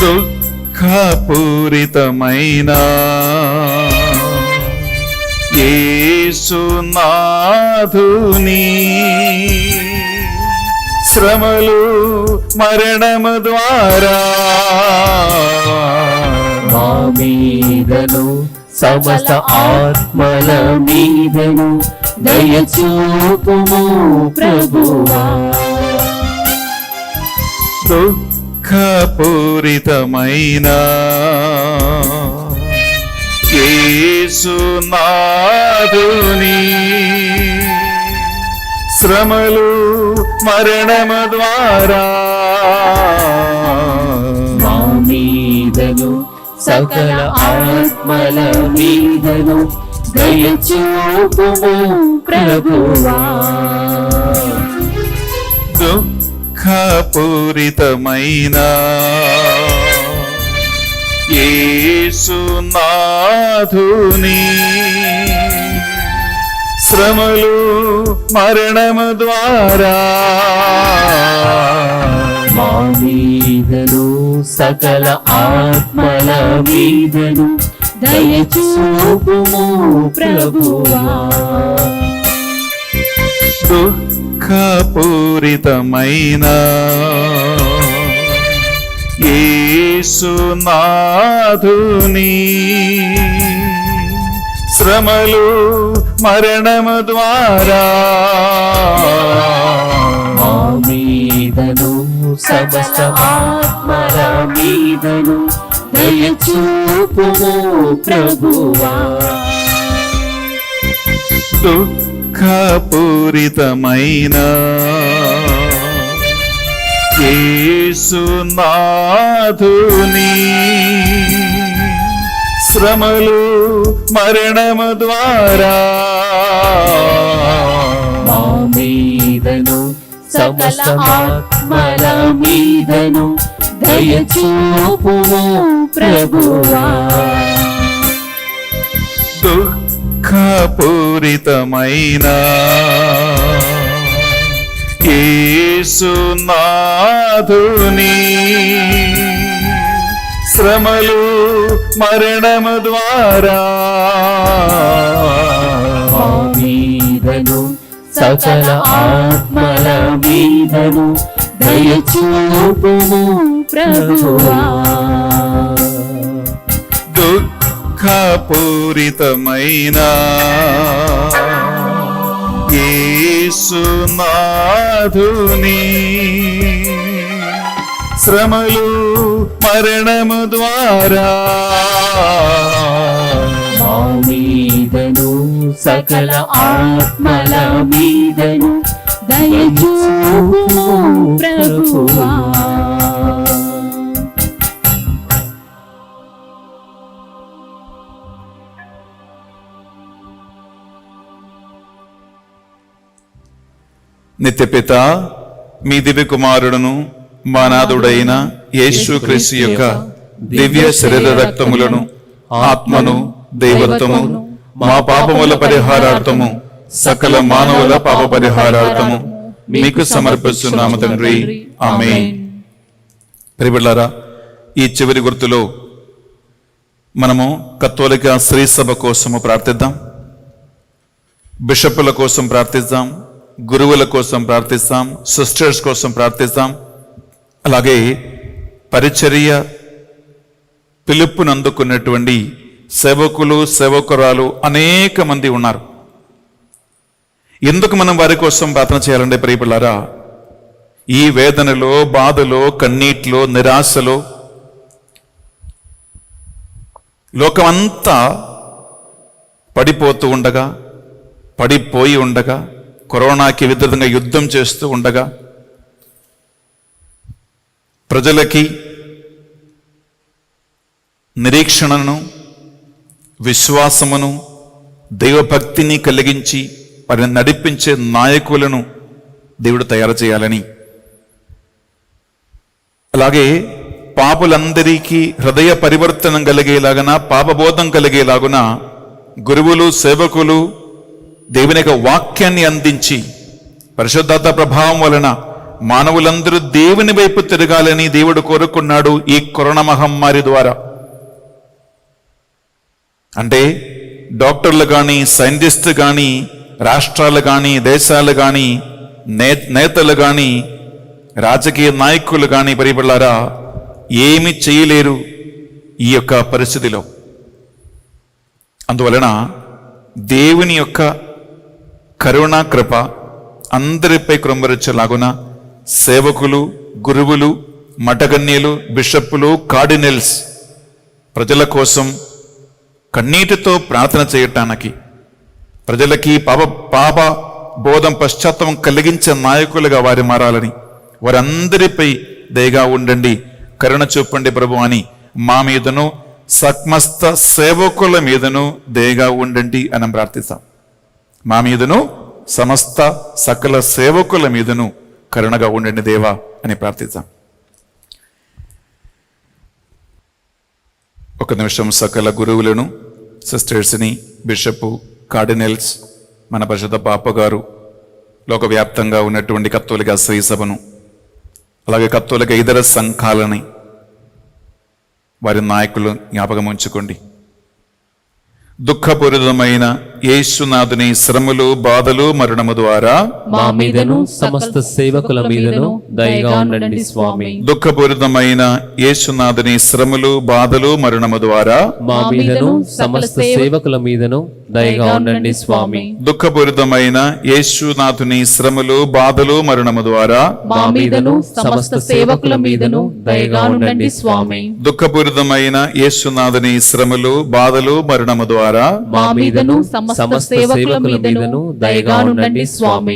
దుఃఖపూరితమైన యేసునాథుని శ్రమలు, మరణము ద్వారా మా మీదను సమస్త ఆత్మల మీదను దయచూపుము ప్రభువా. దుఃఖపూరితమైన యేసునాథుని శ్రమలు మరణము ద్వారా మా మీదను సకల ఆత్మల మీదను దయచూపుము ప్రభువా. దుఃఖపూరితమైన యేసునాథుని శ్రమలు మరణము ద్వారా మా మీదను సకల ఆత్మల మీదను దయచూపుము ప్రభువా. దుఃఖపూరితమైన యేసునాథుని శ్రమలు మరణము ద్వారా మా మీదను సమస్త ఆత్మల మీదను దయచూపుము ప్రభువా. దుఃఖపూరితమైన యేసునాథుని శ్రమలు మరణము ద్వారా మా మీదను సమస్త ఆత్మల మీదను దయచూపుము ప్రభువా. దుఃఖపూరితమైన యేసునాథుని శ్రమలు మరణము ద్వారా మా మీదను సకల ఆత్మల మీదను దయచూపుము ప్రభువా. దుఃఖపూరితమైన యేసునాథుని శ్రమలు మరణము ద్వారా మా మీదను సకల ఆత్మల మీదను దయచూపుము ప్రభువా. నిత్యపిత మీ దివ్య కుమారుడును మా నాథుడైన యేసుక్రీస్తు యొక్క దివ్య శరీర రక్తములను ఆత్మను దైవత్వము మా పాపముల పరిహారార్థము సకల మానవుల పాప పరిహారార్థము మీకు సమర్పిస్తున్నాము తండ్రి. ఆమేన్. ప్రియబిడ్డలారా, ఈ చివరి గుర్తులో మనము కత్తోలిక శ్రీ సభ కోసము ప్రార్థిద్దాం, బిషప్పుల కోసం ప్రార్థిద్దాం, గురువుల కోసం ప్రార్థిస్తాం, సిస్టర్స్ కోసం ప్రార్థిస్తాం. అలాగే పరిచర్య పిలుపునందుకున్నటువంటి సేవకులు సేవకురాలు అనేక మంది ఉన్నారు. ఎందుకు మనం వారి కోసం ప్రార్థన చేయాలంటే ప్రియపిల్లారా, ఈ వేదనలో, బాధలో, కన్నీటిలో, నిరాశలో లోకమంతా పడిపోతూ ఉండగా, పడిపోయి ఉండగా, కరోనాకి విరుద్ధంగా యుద్ధం చేస్తూ ఉండగా, ప్రజలకి నిరీక్షణను, విశ్వాసమును, దైవభక్తిని కలిగించి వారిని నడిపించే నాయకులను దేవుడు తయారు చేయాలని, అలాగే పాపులందరికీ హృదయ పరివర్తనం కలిగేలాగన, పాపబోధం కలిగేలాగున గురువులు, సేవకులు దేవుని యొక్క వాక్యాన్ని అందించి పరిశుద్ధాత్మ ప్రభావం వలన మానవులందరూ దేవుని వైపు తిరగాలని దేవుడు కోరుకున్నాడు ఈ కరోనా మహమ్మారి ద్వారా. అంటే డాక్టర్లు కానీ, సైంటిస్టులు కానీ, రాష్ట్రాలు కానీ, దేశాలు కానీ, నేతలు కానీ, రాజకీయ నాయకులు కానీ పరిబిళ్ళారా ఏమి చేయలేరు ఈ యొక్క పరిస్థితిలో. అందువలన దేవుని యొక్క కరుణా కృప అందరిపై కృంభరించేలాగున సేవకులు, గురువులు, మఠకన్యలు, బిషప్పులు, కార్డినల్స్ ప్రజల కోసం కన్నీటితో ప్రార్థన చేయటానికి, ప్రజలకి పాప బోధం పశ్చాత్తాపం కలిగించే నాయకులుగా వారు మారాలని, వారందరిపై దయగా ఉండండి, కరుణ చూపండి ప్రభు అని మా మీదను సమస్త సేవకుల మీదను దయగా ఉండండి అని ప్రార్థిస్తాం. మా మీదను సమస్త సకల సేవకుల మీదను కరుణగా ఉండండి దేవా అని ప్రార్థిస్తాం. ఒక నిమిషం సకల గురువులను, సిస్టర్స్ని, బిషప్, కార్డినల్స్, మన పరిషత్ పాప గారు, లోకవ్యాప్తంగా ఉన్నటువంటి కత్తోలిక శ్రీ సభను, అలాగే కత్తోలిక ఇతర సంఘాలని, వారి నాయకులు జ్ఞాపకం ఉంచుకోండి. దుఃఖపూరితమైన యేసునాథుని శ్రమలు, బాధలు, మరణము ద్వారా మా మీదను సమస్త సేవకుల మీదను దయగా ఉండండి స్వామి. దుఃఖపూరితమైన యేసునాథుని శ్రమలు, బాధలు, మరణము ద్వారా మా మీదను సమస్త సేవకుల మీదను దయగా ఉండండి స్వామి. దుఃఖపూరితమైన యేసునాథుని శ్రమలు, బాధలు, మరణము ద్వారా మా మీదను సమస్త సేవకుల మీదను దయగా ఉండండి స్వామి. దుఃఖపూరితమైన యేసునాథుని శ్రమలు, బాధలు, మరణము ద్వారా మా మీదను సమస్త సేవకుల మీదను దయగా ఉండండి స్వామి.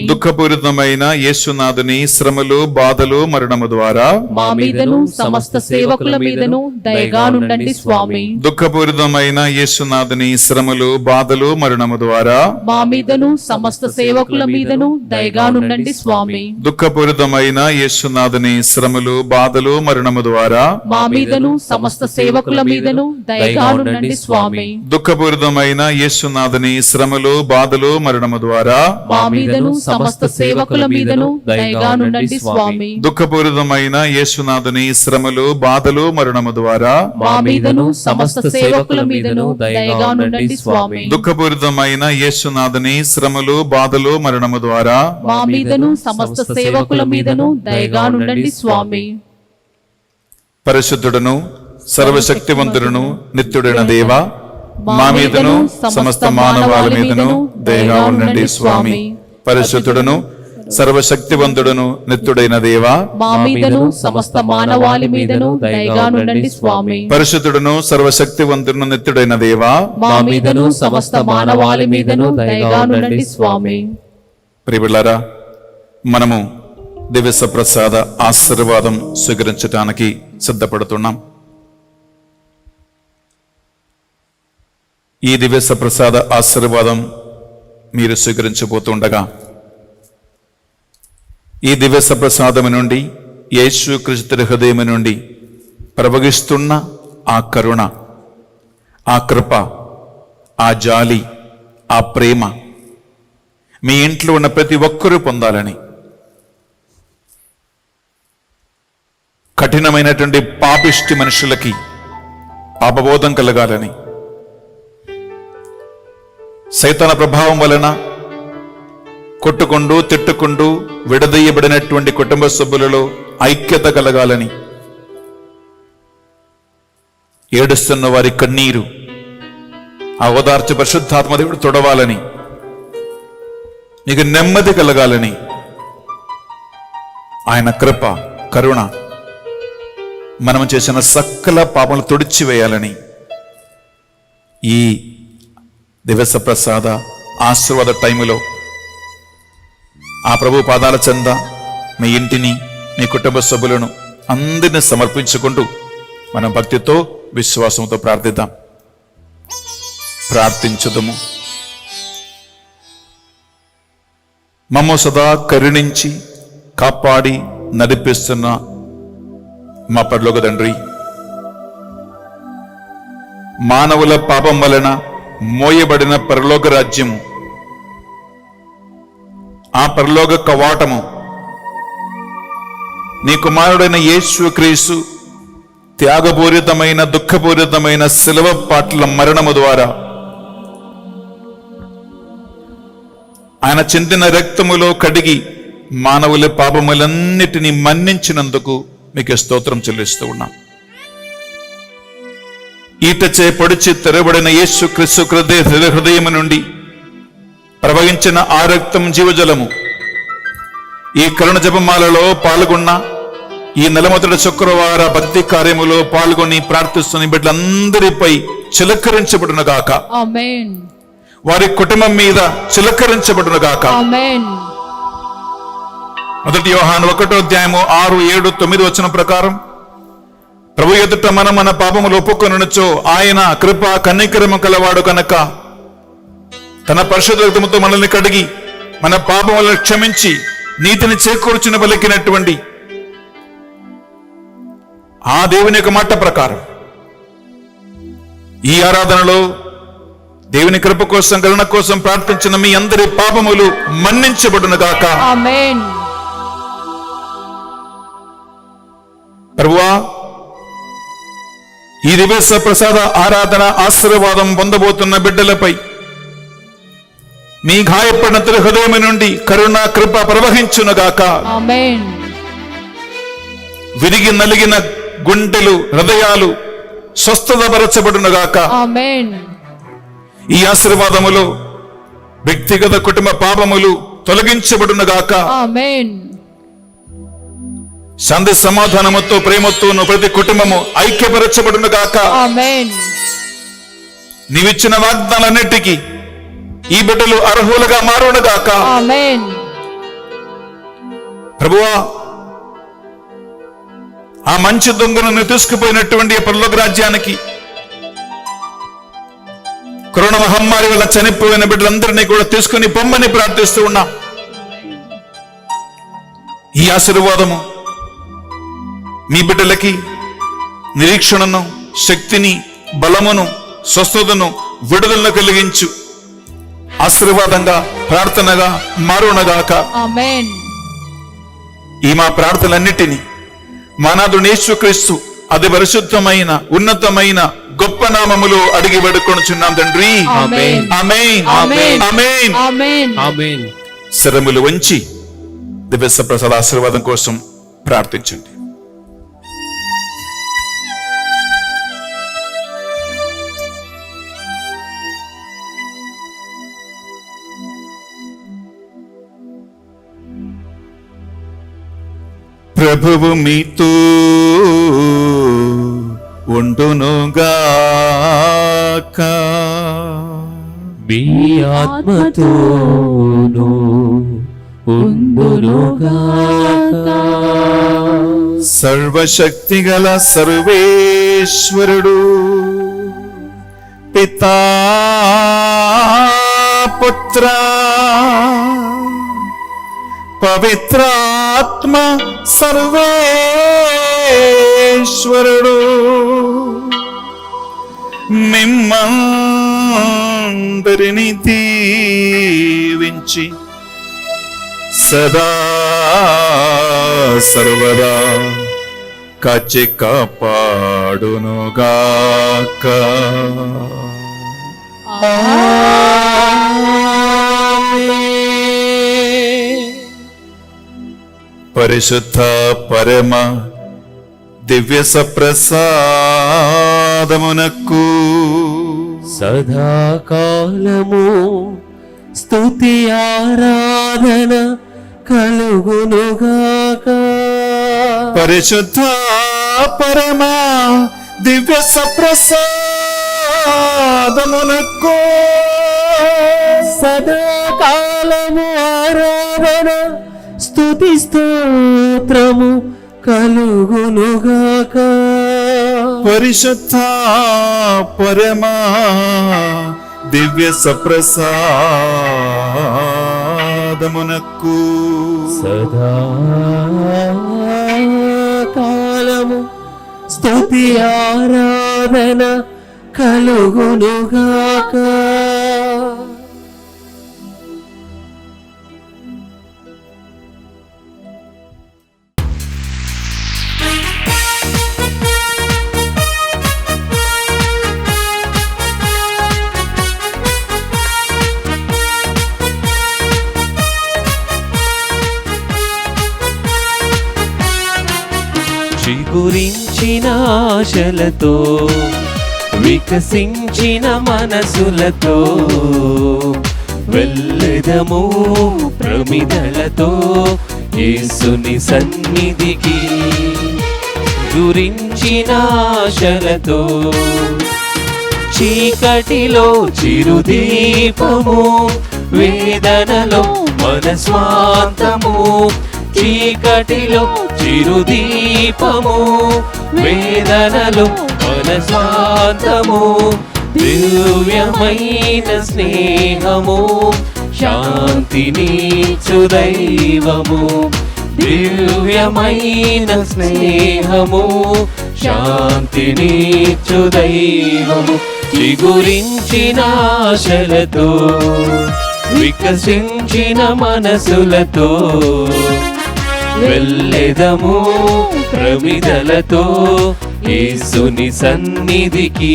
దుఃఖపూరితమైన యేసునాథుని శ్రమలు, బాధలు, మరణము ద్వారా మా మీదను సమస్త సేవకుల మీదను దయగా ఉండండి స్వామి. దుఃఖపూరితమైన యేసునాథుని శ్రమలు, బాధలు, మరణము ద్వారా మా మీదను సమస్త సేవకుల మీదను దయగా ఉండండి స్వామి. దుఃఖపూరితమైన యేసునాథుని శ్రమలు, బాధలు, మరణము ద్వారా మా మీదను సమస్త సేవకుల మీదను దయగా ఉండండి స్వామి. దుఃఖపూరితమైన యేసునాథుని శ్రమలు, బాధలు, మరణము ద్వారా మా మీదను సమస్త సేవకుల మీదను దయగా ఉండండి స్వామి. దుఃఖపూరితమైన యేసునాథుని శ్రమలు, బాధలు, మరణము ద్వారా మా మీదను సమస్త సేవకుల మీదను దయగా ఉండండి స్వామి. దుఃఖపూరితమైన యేసునాథుని శ్రమలు, బాధలు, మరణము ద్వారా మా మీదను సమస్త సేవకుల మీదను దయగా ఉండండి స్వామి. పరిశుద్ధుడును సర్వశక్తివంతుడును నిత్యుడైన దేవా, మా మీదను సమస్త మానవాళి మీదను దయగా ఉండండి స్వామి. పరిశుద్ధుడును సర్వశక్తివంతుడును నిత్యుడైన దేవా, మా మీదను సమస్త మానవాళి మీదను దయగా ఉండండి స్వామి. పరిశుద్ధుడును సర్వశక్తివంతుడును నిత్యుడైన దేవా, మా మీదను సమస్త మానవాళి మీదను దయగా ఉండండి స్వామి. ప్రియబిడ్డలారా, మనము దివ్య ప్రసాద ఆశీర్వాదం స్వీకరించడానికి సిద్ధపడుతున్నాం. ఈ దివ్య ప్రసాద ఆశీర్వాదం మీరు స్వీకరించబోతుండగా, ఈ దివ్య ప్రసాదము నుండి, యేసు క్రీస్తు హృదయం నుండి ప్రవహిస్తున్న ఆ కరుణ, ఆ కృప, ఆ జాలి, ఆ ప్రేమ మీ ఇంట్లో ఉన్న ప్రతి ఒక్కరూ పొందాలని, కఠినమైనటువంటి పాపిష్టి మనుషులకి పాపబోధం కలగాలని, సైతాన ప్రభావం వలన కొట్టుకుంటూ తిట్టుకుంటూ విడదీయబడినటువంటి కుటుంబ సభ్యులలో ఐక్యత కలగాలని, ఏడుస్తున్న వారి కన్నీరు ఆ ఓదార్చ పరిశుద్ధాత్మ దేవుడు తొడవాలని, నీకు నెమ్మది కలగాలని, ఆయన కృప, కరుణ మనం చేసిన సకల పాపలు తుడిచివేయాలని ఈ దివస ప్రసాద ఆశీర్వాద టైములో ఆ ప్రభు పాదాల చెంద మీ ఇంటిని, మీ కుటుంబ సభ్యులను అందరిని సమర్పించుకుంటూ మనం భక్తితో, విశ్వాసంతో ప్రార్థిద్దాం. ప్రార్థించుదము. మమ్ము సదా కరుణించి కాపాడి నడిపిస్తున్న మా పరలోక తండ్రి, మానవుల పాపం వలన మోయబడిన పరలోక రాజ్యము, ఆ పరలోక కవాటము నీ కుమారుడైన యేసు క్రీస్తు త్యాగపూరితమైన, దుఃఖపూరితమైన శిలువ పాటల మరణము ద్వారా ఆయన చిందిన రక్తములో కడిగి మానవుల పాపములన్నిటినీ మన్నించినందుకు మీకు స్తోత్రం చెల్లిస్తూ ఉన్నాం. ఈటచే పొడిచి తెరబడిన యేసు క్రీస్తు హృదయం నుండి ప్రవహించిన ఆ రక్తం జీవజలము ఈ కరుణ జపమాలలో పాల్గొన్న ఈ నెలమొదటి శుక్రవార భక్తి కార్యములో పాల్గొని ప్రార్థిస్తున్న బిడ్డలందరిపై చిలకరించబడును గాక. ఆమేన్. వారి కుటుంబం మీద చిలకరించబడును గాక. ఆమేన్. మొదటి యోహాను 1:6-7-9 ప్రకారం ప్రభు ఎదుట మనం మన పాపములు ఒప్పుకొనుచో ఆయన కృప కనికరము కలవాడు కనుక తన పరిశుద్ధ రక్తముతో మనల్ని కడిగి మన పాపములను క్షమించి నీతిని చేకూర్చుని పలికినటువంటి ఆ దేవుని యొక్క మాట ప్రకారం ఈ ఆరాధనలో దేవుని కృప కోసం కరుణ కోసం ప్రార్థించిన మీ అందరి పాపములు మన్నించబడును గాక. ఆమేన్. ప్రభువా, ఈ దివ్య ప్రసాద ఆరాధన ఆశీర్వాదం పొందబోతున్న బిడ్డలపై మీ గాయపడిన హృదయం నుండి కరుణ కృప ప్రవహించునుగాక. ఆమేన్. విరిగి నలిగిన గుండెలు హృదయాలు స్వస్థతపరచబడునుగాక. ఆమేన్. ఈ ఆశీర్వాదములో వ్యక్తిగత కుటుంబ పాపములు తొలగించబడునుగాక. ఆమేన్. శాంతి సమాధానముతో ప్రేమతో ప్రతి కుటుంబము ఐక్యపరచబడునుగాక. ఆమేన్. నీవిచ్చిన వాగ్దానాలన్నిటికీ ఈ బిడ్డలు అర్హులుగా మారునుగాక. ఆమేన్. ప్రభువా, ఆ మంచి దొంగను తీసుకుపోయినటువంటి పరలోక రాజ్యానికి కరోనా మహమ్మారి వల్ల చనిపోయిన బిడ్డలందరినీ కూడా తీసుకుని పొమ్మని ప్రార్థిస్తూ ఉన్నాం. ఈ ఆశీర్వాదము మీ బిడ్డలకి నిరీక్షణను, శక్తిని, బలమును, స్వస్థతను, విడుదలను కలిగించు ఆశీర్వాదంగా ప్రార్థనగా మారునగాక. ఆమేన్. ఈ మా ప్రార్థనలన్నిటినీ మానాథుడు యేసుక్రీస్తు అతి పరిశుద్ధమైన ఉన్నతమైన గొప్ప నామములో అడిగి వేడుకొనుచున్నాం తండ్రి. ఆమేన్. ఆమేన్. ఆమేన్. ఆమేన్. ఆమేన్. ఆమేన్. శరములు వంచి దివ్య ప్రసాద ఆశీర్వాదం కోసం ప్రార్థించండి. ప్రభువు మీతో ఉండునుగాక. మీ ఆత్మతోను ఉండునుగాక. సర్వశక్తిగల సర్వేశ్వరుడు పితా పుత్ర పవిత్రాత్మ సర్వేశ్వరుడు మిమ్మందరిని దీవించి సదా సర్వదా కాచి కాపాడునుగాక. పరిశుద్ధ పరమ దివ్య సప్రసాదమునకు సదాకాలము స్తుతి ఆరాధన కలుగునుగాక. పరిశుద్ధ పరమ దివ్య సప్రసాదమునకు సదాకాలము ఆరాధన స్తుతి స్తోత్రము కలుగునుగాక. పరిశుద్ధ పరమ దివ్య సప్రసాదమునకు సదాకాలము స్తుతి ఆరాధన కలుగునుగాక. చిగురించిన ఆశలతో వికసించిన మనసులతో వెళ్ళెదము ప్రమిదలతో యేసుని సన్నిధికి గురించిన ఆశలతో చీకటిలో చిరుదీపము వేదనలో మనస్వాంతము చీకటిలో చిరుదీపము వేదనలో మనస్వాంతము దివ్యమైన స్నేహము శాంతినిచ్చు దైవము దివ్యమైన స్నేహము శాంతినిచ్చు దైవము చిగురించిన ఆశలతో వికసించిన మనసులతో వెళ్ళెదము ప్రమిదలతో యేసుని సన్నిధికి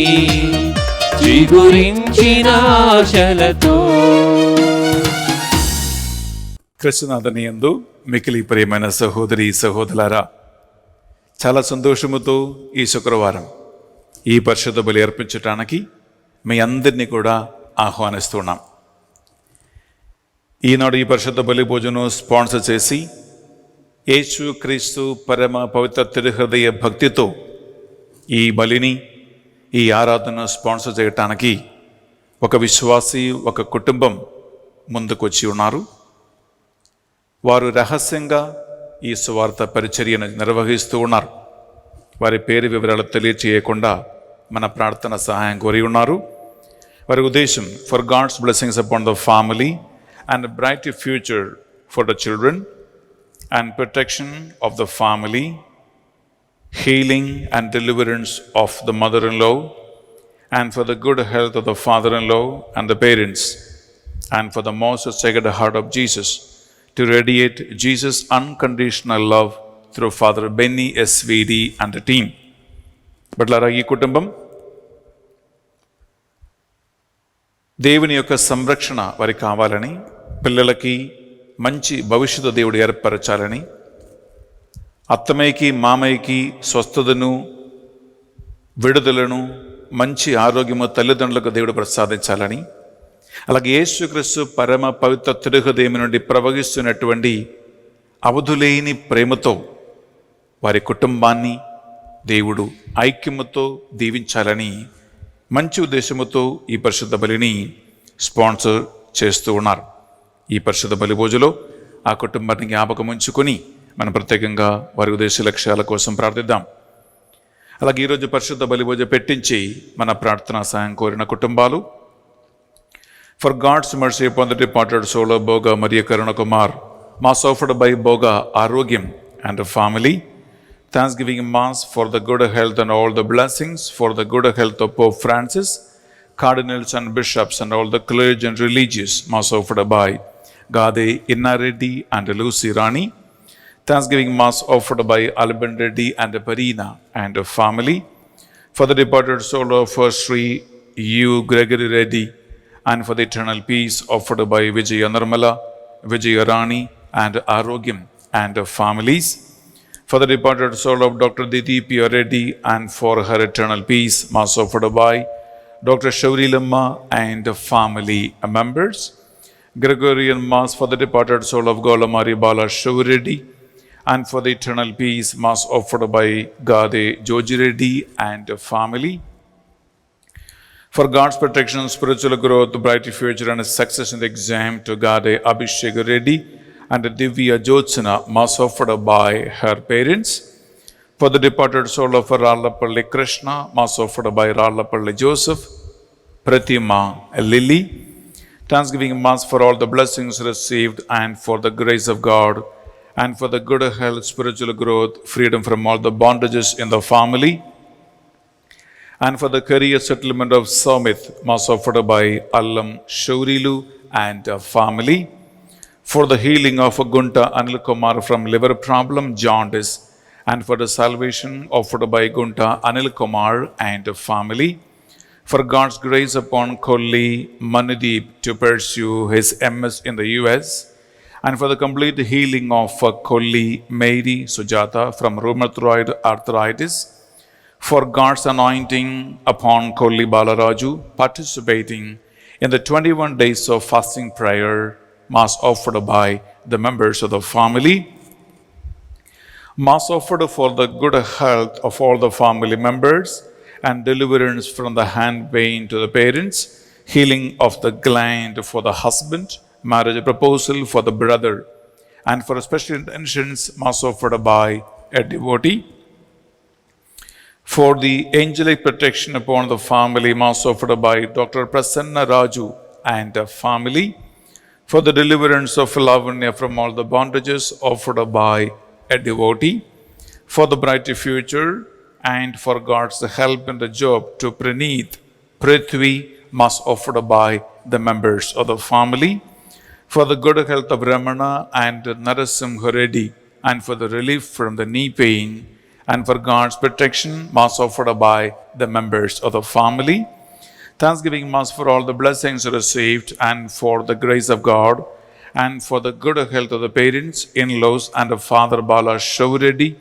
చిగురించిన ఆశలతో. క్రీస్తునాథుని యందు మికిలి ప్రియమైన సహోదరి సహోదరులారా, చాలా సంతోషముతో ఈ శుక్రవారం ఈ పరిశుద్ధ బలి అర్పించడానికి మీ అందరినీ కూడా ఆహ్వానిస్తున్నాం. ఈనాడు ఈ పరిశుద్ధ బలి భోజనం స్పాన్సర్ చేసి యేసు క్రీస్తు పరమ పవిత్ర తిరుహృదయ భక్తితో ఈ బలిని ఈ ఆరాధన స్పాన్సర్ చేయటానికి ఒక విశ్వాసి ఒక కుటుంబం ముందుకొచ్చి ఉన్నారు. వారు రహస్యంగా ఈ సువార్త పరిచర్యను నిర్వహిస్తూ ఉన్నారు. వారి పేరు వివరాలు తెలియచేయకుండా మన ప్రార్థన సహాయం కోరి ఉన్నారు. వారి ఉద్దేశం for God's blessings upon the family and bright future for the children and protection of the family, healing and deliverance of the mother in law and for the good health of the father-in-law and the parents, and for the most sacred heart of Jesus to radiate Jesus' unconditional love through Father Benny SVD and the team. బట్లారా, ఈ కుటుంబం దేవుని యొక్క సంరక్షణ వారికి కావాలని, పిల్లలకి మంచి భవిష్యత్తు దేవుడు ఏర్పరచాలని, అత్తమ్మకి మామయ్యకి స్వస్థతను విడుదలను మంచి ఆరోగ్యము తల్లిదండ్రులకు దేవుడు ప్రసాదించాలని, అలాగే యేసుక్రీస్తు పరమ పవిత్ర తిరుహృదయం నుండి ప్రవహిస్తున్నటువంటి అవధులేని ప్రేమతో వారి కుటుంబాన్ని దేవుడు ఐక్యముతో దీవించాలని మంచి ఉద్దేశముతో ఈ పరిశుద్ధ బలిని స్పాన్సర్ చేస్తూ ఉన్నారు. ఈ పరిశుద్ధ బలి భోజులో ఆ కుటుంబాన్ని జ్ఞాపకం ఉంచుకొని మనం ప్రత్యేకంగా వారి ఉద్దేశ లక్ష్యాల కోసం ప్రార్థిద్దాం. అలాగే ఈరోజు పరిశుద్ధ బలి భోజ పెట్టించి మన ప్రార్థనా సహాయం కోరిన కుటుంబాలు: for God's mercy upon the departed soul of Boga Maria Karuna Kumar, mass offered by Boga Arogyam and family, thanksgiving mass for the good health and all the blessings for the good health of Pope Francis, cardinals and bishops and all the clergy and religious, mass offered by Gade Inna Reddy and Lucy Rani, Thanksgiving mass offered by Alban Reddy and Parina and family, for the departed soul of Sri U. Gregory Reddy, and for the eternal peace offered by Vijaya Nirmala, Vijaya Rani and Arogyam and families, for the departed soul of Dr. Didipya Reddy and for her eternal peace, mass offered by Dr. Shauri Lamma and family members, Gregorian mass for the departed soul of Golamari Bala Shauri Reddy, and for the eternal peace, mass offered by Gade Joji Reddy and family, for God's protection, spiritual growth, bright future and success in the exam to Gade Abhishek Reddy and Divya Jyotsana, mass offered by her parents, for the departed soul of Rallapalli Krishna, mass offered by Rallapalli Joseph, Pratima Lily, thanksgiving mass for all the blessings received and for the grace of God and for the good health, spiritual growth, freedom from all the bondages in the family, and for the career settlement of Samith, mass offered by Allam Shaurilu and family, for the healing of Gunta Anil Kumar from liver problem, jaundice, and for the salvation offered by Gunta Anil Kumar and family, for God's grace upon Kolli Manideep to pursue his MS in the US, and for the complete healing of Kolli Mary Sujata from rheumatoid arthritis, for God's anointing upon Kolli Balaraju participating in the 21 days of fasting prayer, mass offered by the members of the family, Mass offered for the good health of all the family members and deliverance from the hand pain to the parents, healing of the gland for the husband, marriage proposal for the brother, and for special intentions, Mass offered by a devotee. For the angelic protection upon the family, Mass offered by Dr. Prasanna Raju and family. For the deliverance of Lavanya from all the bondages, offered by a devotee. For the bright future and for God's help in the job to Praneeth, Prithvi, Mass offered by the members of the family. For the good health of Ramana and Narasimha Reddy, and for the relief from the knee pain, and for God's protection, Mass offered by the members of the family. Thanksgiving Mass for all the blessings received, and for the grace of God, and for the good health of the parents, in-laws, and of Father Bala Shaureddy,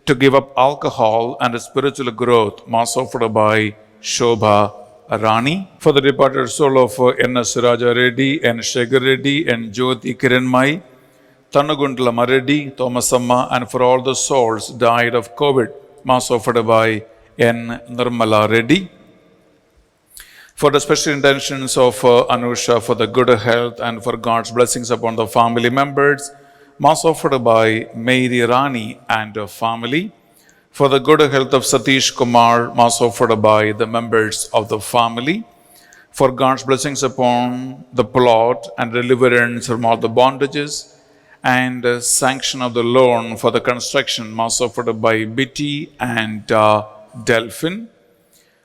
to give up alcohol and spiritual growth, Mass offered by Shobha Rani. For the departed soul of N.S. Raja Reddy and Shekhar Reddy and Jyoti Kiranmai, Tanagundla Reddy, Thomasamma, and for all the souls died of COVID, Mass offered by N. Nirmala Reddy. For the special intentions of Anusha for the good health and for God's blessings upon the family members, Mass offered by Mary Rani and family. For the good health of Satish Kumar, Mass offered by the members of the family. For God's blessings upon the plot and deliverance from all the bondages, and sanction of the loan for the construction, Mass offered by Bitty and Delphin.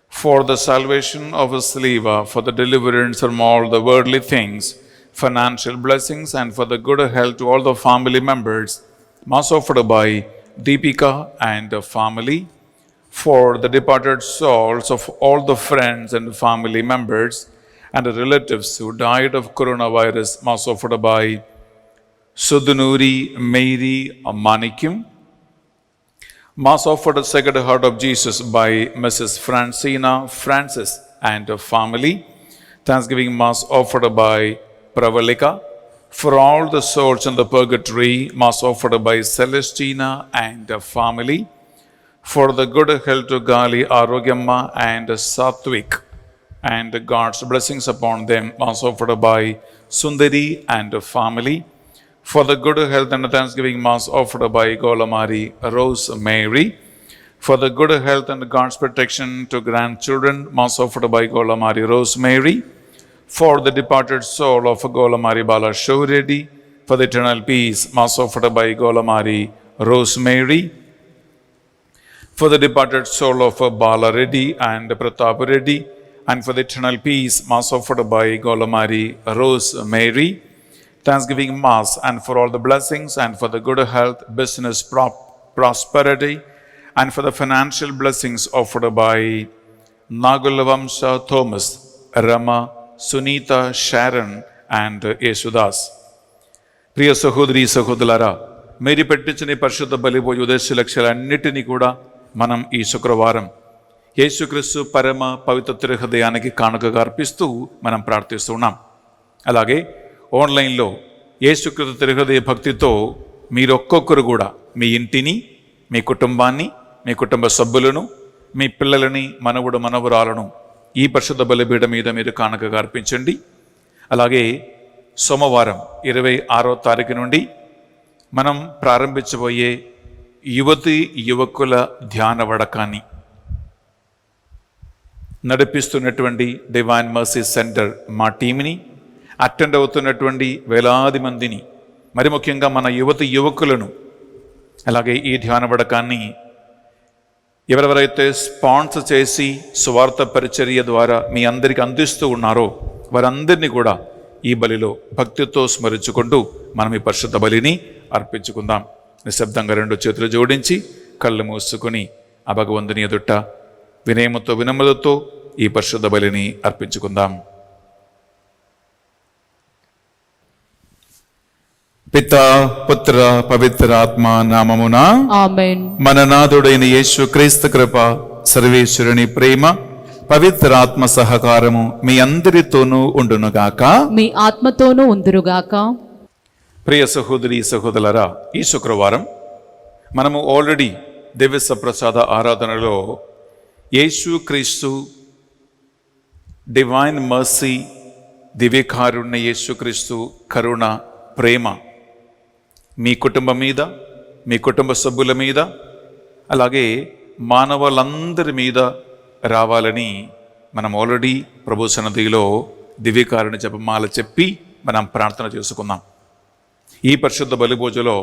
For the salvation of Sliva, for the deliverance from all the worldly things, financial blessings, and for the good health to all the family members, Mass offered by Deepika and family. For the departed souls of all the friends and family members and the relatives who died of coronavirus, Mass offered by Sudhanuri Mary Manikyam. Mass offered the Sacred Heart of Jesus by Mrs. Francina Francis and family. Thanksgiving Mass offered by Pravalika. For all the souls in the purgatory, Mass offered by Celestina and family. For the good health to Gali Arogyamma and Satvik, and God's blessings upon them, Mass offered by Sundari and family. For the good health and Thanksgiving Mass offered by Golamari Rose Mary. For the good health and God's protection to grandchildren, Mass offered by Golamari Rose Mary. For the departed soul of Golamari Bala Shaureddy, for the eternal peace, Mass offered by Golamari Rose Mary. For the departed soul of Bala Reddy and Pratap Reddy, and for the eternal peace, Mass offered by Golamari Rose Mary. Thanksgiving Mass and for all the blessings and for the good health, business prosperity, and for the financial blessings offered by Nagulavamsa Thomas, Rama, Sunita, Sharon, and Yesudas. ప్రియ సహోదరి సహోదరులారా, మీరు పెట్టించిన పరిశుద్ధ బలిపోయి ఉద్దేశ లక్ష్యాలన్నిటినీ కూడా మనం ఈ శుక్రవారం యేసుక్రీస్తు పరమ పవిత్ర హృదయానికి కానుకగా అర్పిస్తూ మనం ప్రార్థిస్తున్నాం. అలాగే ఆన్లైన్లో యేసుక్రీస్తు తిరుహృదయ భక్తితో మీరు ఒక్కొక్కరు కూడా మీ ఇంటిని, మీ కుటుంబాన్ని, మీ కుటుంబ సభ్యులను, మీ పిల్లలని, మనవుడు మనవరాలను ఈ పరిశుద్ధ బలిపీఠం మీద మీరు కానుకగా అర్పించండి. అలాగే సోమవారం 26వ తారీఖు నుండి మనం ప్రారంభించబోయే యువతి యువకుల ధ్యాన వడకాన్ని నడిపిస్తున్నటువంటి డివైన్ మర్సీ సెంటర్ మా టీంని, అటెండ్ అవుతున్నటువంటి వేలాది మందిని, మరి ముఖ్యంగా మన యువతి యువకులను, అలాగే ఈ ధ్యాన వడకాన్ని ఎవరెవరైతే స్పాన్సర్ చేసి స్వార్థ పరిచర్య ద్వారా మీ అందరికీ అందిస్తూ ఉన్నారో వారందరినీ కూడా ఈ బలిలో భక్తితో స్మరించుకుంటూ మనం ఈ పరిశుద్ధ బలిని అర్పించుకుందాం. నిశ్శబ్దంగా రెండు చేతులు జోడించి కళ్ళు మూసుకొని ఆ భగవంతుని ఎదుట వినయముతో వినమ్రతతో ఈ పరిశుద్ధ బలిని అర్పించుకుందాం. పితా పుత్ర పవిత్ర ఆత్మ నామమున ఆమేన్. మన నాథుడైన యేసు క్రీస్తు కృప, సర్వేశ్వరుని ప్రేమ, పవిత్ర ఆత్మ సహకారము మీ అందరితోనూ ఉండునుగాక, మీ ఆత్మతోనూ ఉందురుగాక. ప్రియ సహోదరి సహోదరులారా, ఈ శుక్రవారం మనము ఆల్రెడీ దివ్య సప్రసాద ఆరాధనలో యేసు క్రీస్తు డివైన్ మర్సీ, దివ్యకారుణ్య యేసుక్రీస్తు కరుణ, ప్రేమ మీ కుటుంబం మీద, మీ కుటుంబ సభ్యుల మీద, అలాగే మానవులందరి మీద రావాలని మనం ఆల్రెడీ ప్రభు సన్నిధిలో దివ్యకారుణ్య జపమాల చెప్పి మనం ప్రార్థన చేసుకున్నాం. ఈ పరిశుద్ధ బలిభోజలో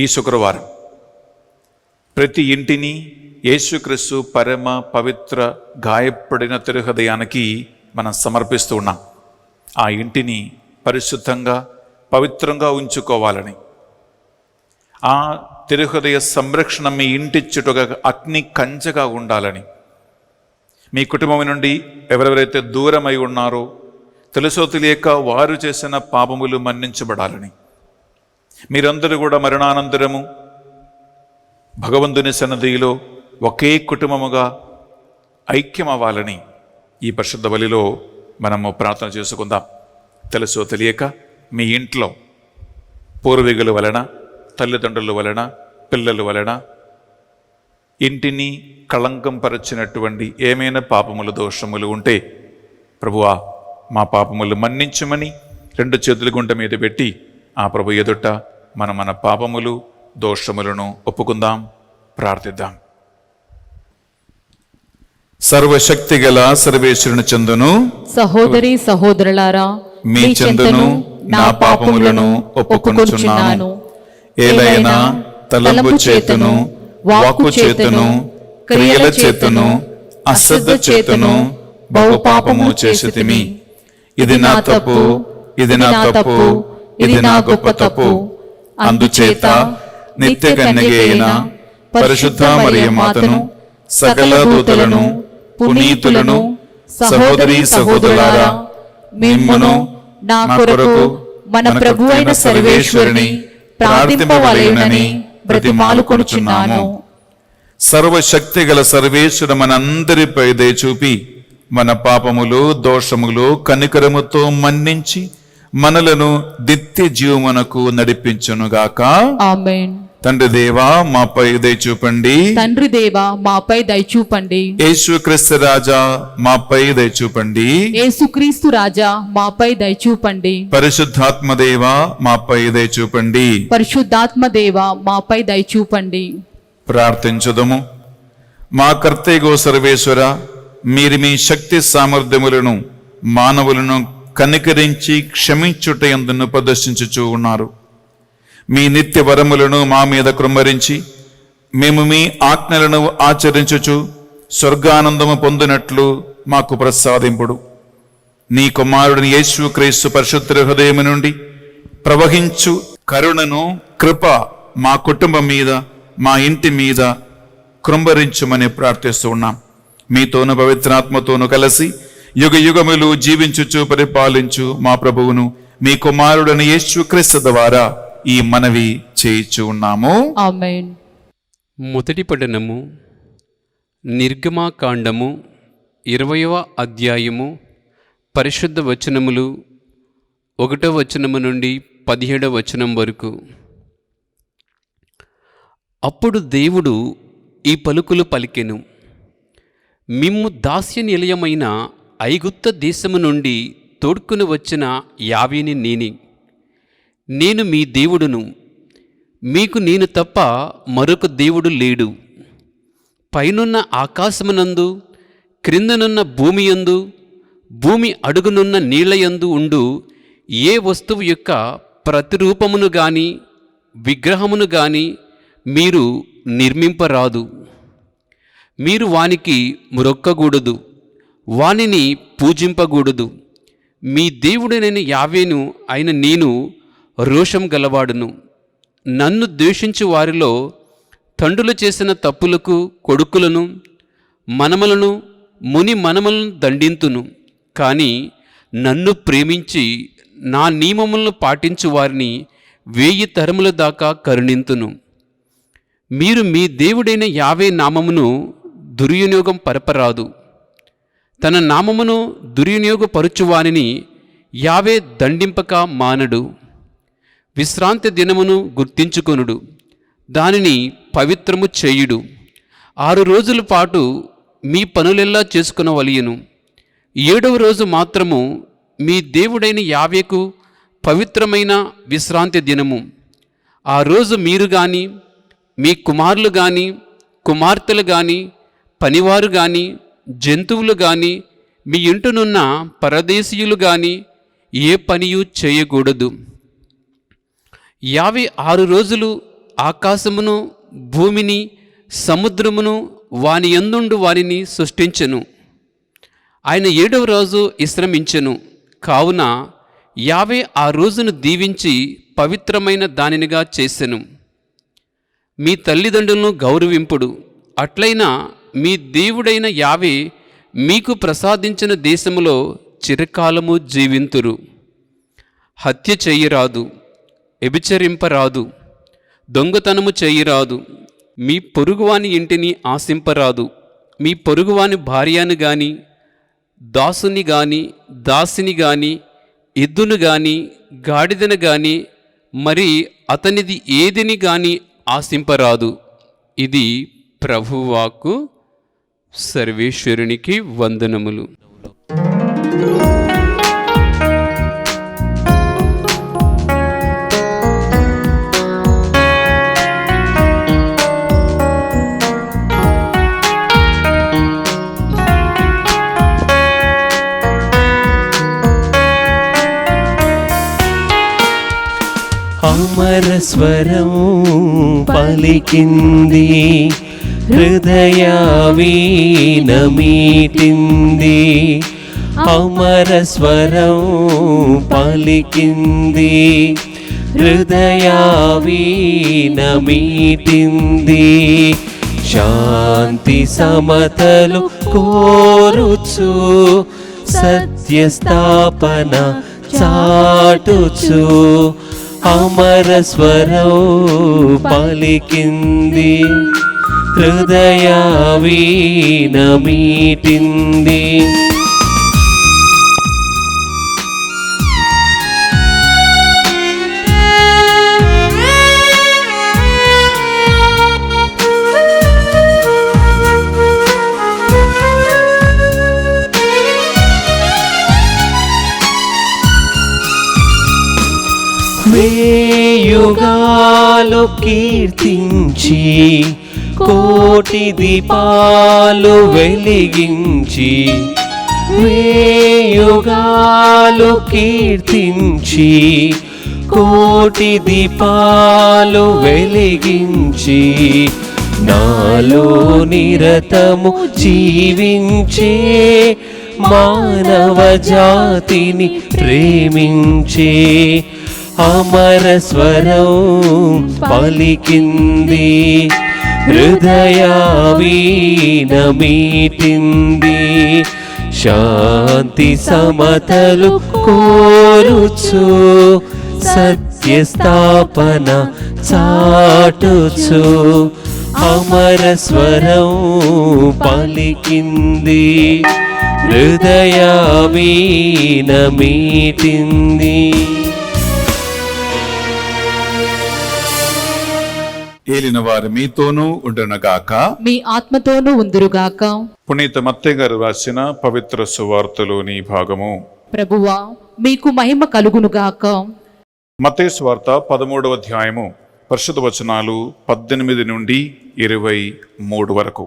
ఈ శుక్రవారం ప్రతి ఇంటిని యేసుక్రీస్తు పరమ పవిత్ర గాయపడిన తిరుహృదయానికి మనం సమర్పిస్తూ ఉన్నాం. ఆ ఇంటిని పరిశుద్ధంగా, పవిత్రంగా ఉంచుకోవాలని, ఆ తిరుహృదయ సంరక్షణ మీ ఇంటి చుట్టూగా అగ్ని కంచెగా ఉండాలని, మీ కుటుంబం నుండి ఎవరెవరైతే దూరమై ఉన్నారో తెలుసో తెలియక వారు చేసిన పాపములు మన్నించబడాలని, మీరందరూ కూడా మరణానంతరము భగవంతుని సన్నిధిలో ఒకే కుటుంబముగా ఐక్యమవ్వాలని ఈ పరిశుద్ధ బలిలో మనము ప్రార్థన చేసుకుందాం. తెలుసో తెలియక మీ ఇంట్లో పూర్వీకుల వలన, తల్లిదండ్రుల వలన, పిల్లల వలన ఇంటిని కళంకం పరిచినటువంటి ఏమైనా పాపములు, దోషములు ఉంటే ప్రభువా మా పాపములు మన్నించమని 2 చేతుల గుంట మీద పెట్టి ఆ ప్రభు ఎదుట మన పాపములు, దోషములను ఒప్పుకుందాం, ప్రార్థిద్దాం. సర్వశక్తి గల సర్వేశ్వరుని చందును సహోదరి సహోదరులారా, మీ చందును నా పాపములను ఒప్పుకొనుచున్నాను. ఏలైనా తలంపు చేతును, వాక్కు చేతును, క్రియల చేతును, అశ్రద్ధ చేతును బహు పాపము చేసితిమి. ఇది నా తప్పు, ఇది నా తప్పు, ఇది నా గొప్ప తప్పు. అందుచేత నిత్య కన్యకైన పరిశుద్ధ మరియ మాతను, సకల దూతలను, పునీతులను, సహోదరి సహోదరులారా, మిమ్మును నా కొరకు మన ప్రభు అయిన సర్వేశ్వరుని ప్రార్థింపవలెనని బ్రతిమాలుకొనుచున్నాను. సర్వశక్తి గల సర్వేశ్వరు మనందరిపై దయ చూపి మన పాపములు, దోషములు కనికరముతో మన్నించి మనలను నిత్య జీవమునకు నడిపించునుగాక. ఆమేన్. తండ్రి దేవా మాపై దయ చూపండి. తండ్రి దేవా మాపై దయచూపండి. యేసుక్రీస్తు రాజా మాపై దయ చూపండి. యేసుక్రీస్తు రాజా మాపై దయచూపండి. పరిశుద్ధాత్మ దేవా మాపై దయ చూపండి. పరిశుద్ధాత్మ దేవా మాపై దయచూపండి. ప్రార్థించుదము. మా కర్తయ్యగో సర్వేశ్వర, మీరు మీ శక్తి సామర్థ్యములను మానవులను కనికరించి క్షమించుటయందును ప్రదర్శించుచూ ఉన్నారు. మీ నిత్య వరములను మా మీద కృమ్మరించి మేము మీ ఆజ్ఞలను ఆచరించుచు స్వర్గానందము పొందినట్లు మాకు ప్రసాదింపుడు. నీ కుమారుడిని యేసుక్రీస్తు పరిశుద్ధ హృదయము నుండి ప్రవహించు కరుణను, కృప మా కుటుంబం మీద, మా ఇంటి మీద కృంభరించుమని ప్రార్థిస్తూ ఉన్నాం. మీతోను పవిత్రాత్మతోను కలిసి యుగ యుగములు జీవించుచు పరిపాలించు మా ప్రభువును, మీ కుమారుడని యేసుక్రీస్తు ద్వారా ఈ మనవి చేయిచు ఉన్నాము. ఆమేన్. మొదటి పఠనము నిర్గమాకాండము 20వ అధ్యాయము పరిశుద్ధ వచనములు 1వ వచనము నుండి 17వ వచనం వరకు. అప్పుడు దేవుడు ఈ పలుకులు పలికెను: మిమ్ము దాస్య నిలయమైన ఐగుప్త దేశము నుండి తోడ్కొని వచ్చిన యావేని నేనే. నేను మీ దేవుడును, మీకు నేను తప్ప మరొక దేవుడు లేడు. పైనున్న ఆకాశమునందు, క్రిందనున్న భూమియందు, భూమి అడుగునున్న నీళ్లయందు ఉండు ఏ వస్తువు యొక్క ప్రతిరూపమును గాని విగ్రహమును గాని మీరు నిర్మింపరాదు. మీరు వానికి మ్రొక్కకూడదు, వానిని పూజింపకూడదు. మీ దేవుడైన యావేను అయిన నేను రోషం గలవాడును. నన్ను ద్వేషించు వారిలో తండ్రులు చేసిన తప్పులకు కొడుకులను, మనమలను, ముని మనమలను దండింతును. కానీ నన్ను ప్రేమించి నా నియమములను పాటించు వారిని 1000 తరముల దాకా కరుణింతును. మీరు మీ దేవుడైన యావే నామమును దుర్వినియోగం పరపరాదు. తన నామమును దుర్వినియోగపరుచువానిని యావే దండింపక మానడు. విశ్రాంతి దినమును గుర్తించుకొనుడు. దానిని పవిత్రము చేయుడు. 6 రోజుల పాటు మీ పనులెల్లా చేసుకునవలయును. 7వ రోజు మాత్రము మీ దేవుడైన యావేకు పవిత్రమైన విశ్రాంతి దినము. ఆ రోజు మీరు గాని, మీ కుమారులు గాని, కుమార్తెలు గాని, పనివారు గాని, జంతువులు గాని, మీ ఇంటనున్న పరదేశీయులు గాని ఏ పనియు చేయకూడదు. యావే 6 రోజులు ఆకాశమును, భూమిని, సముద్రమును, వాని యందుండు వారిని సృష్టించెను. ఆయన 7వ రోజు విశ్రమించెను. కావున యావే ఆ రోజును దీవించి పవిత్రమైన దానినిగా చేసెను. మీ తల్లిదండ్రులను గౌరవింపుడు. అట్లయినా మీ దేవుడైన యావే మీకు ప్రసాదించిన దేశములో చిరకాలము జీవింతురు. హత్య చెయ్యరాదు, వ్యభిచరింపరాదు, దొంగతనము చెయ్యరాదు, మీ పొరుగువాని ఇంటిని ఆశింపరాదు, మీ పొరుగువాని భార్యను గాని, దాసుని గాని, దాసిని గాని, ఎద్దును గాని, గాడిదను గాని, మరి అతనిది ఏదిని గాని ఆశింపరాదు. ఇది ప్రభువాకు. సర్వేశ్వరునికి వందనములు. అమర స్వరం పలికింది, హృదయవీణమీటింది. అమర స్వరం పలికింది, హృదయవీణమీటింది. శాంతి సమతలు కోరుచు, సత్యస్థాపన చాటుచు. అమర స్వరం పలికింది, హృదయవీణమీటింది. వేయుగాలు కీర్తించి, కోటి దీపాలు వెలిగించి. వేయుగాలు కీర్తించి, కోటి దీపాలు వెలిగించి. నాలో నిరతము జీవించే మానవ జాతిని ప్రేమించే. అమర స్వరం పలికింది, హృదయవీణమీటింది. శాంతి సమతలు కోరుచు, సత్యస్థాపన చాటుచు. అమర స్వరం పలికింది, హృదయవీణమీటింది. ఏలిన వారు మీతోనూ ఉండునుగాక, మీ ఆత్మతోనూ ఉందురుగాక. పునీత మత్తయి గారు రాసిన పవిత్ర సువార్తలోని భాగము. ప్రభువా, మీకు మహిమ కలుగునుగాక. మత్తయి సువార్త 13వ అధ్యాయము పరిశుద్ధ వచనాలు 18 నుండి 23 వరకు.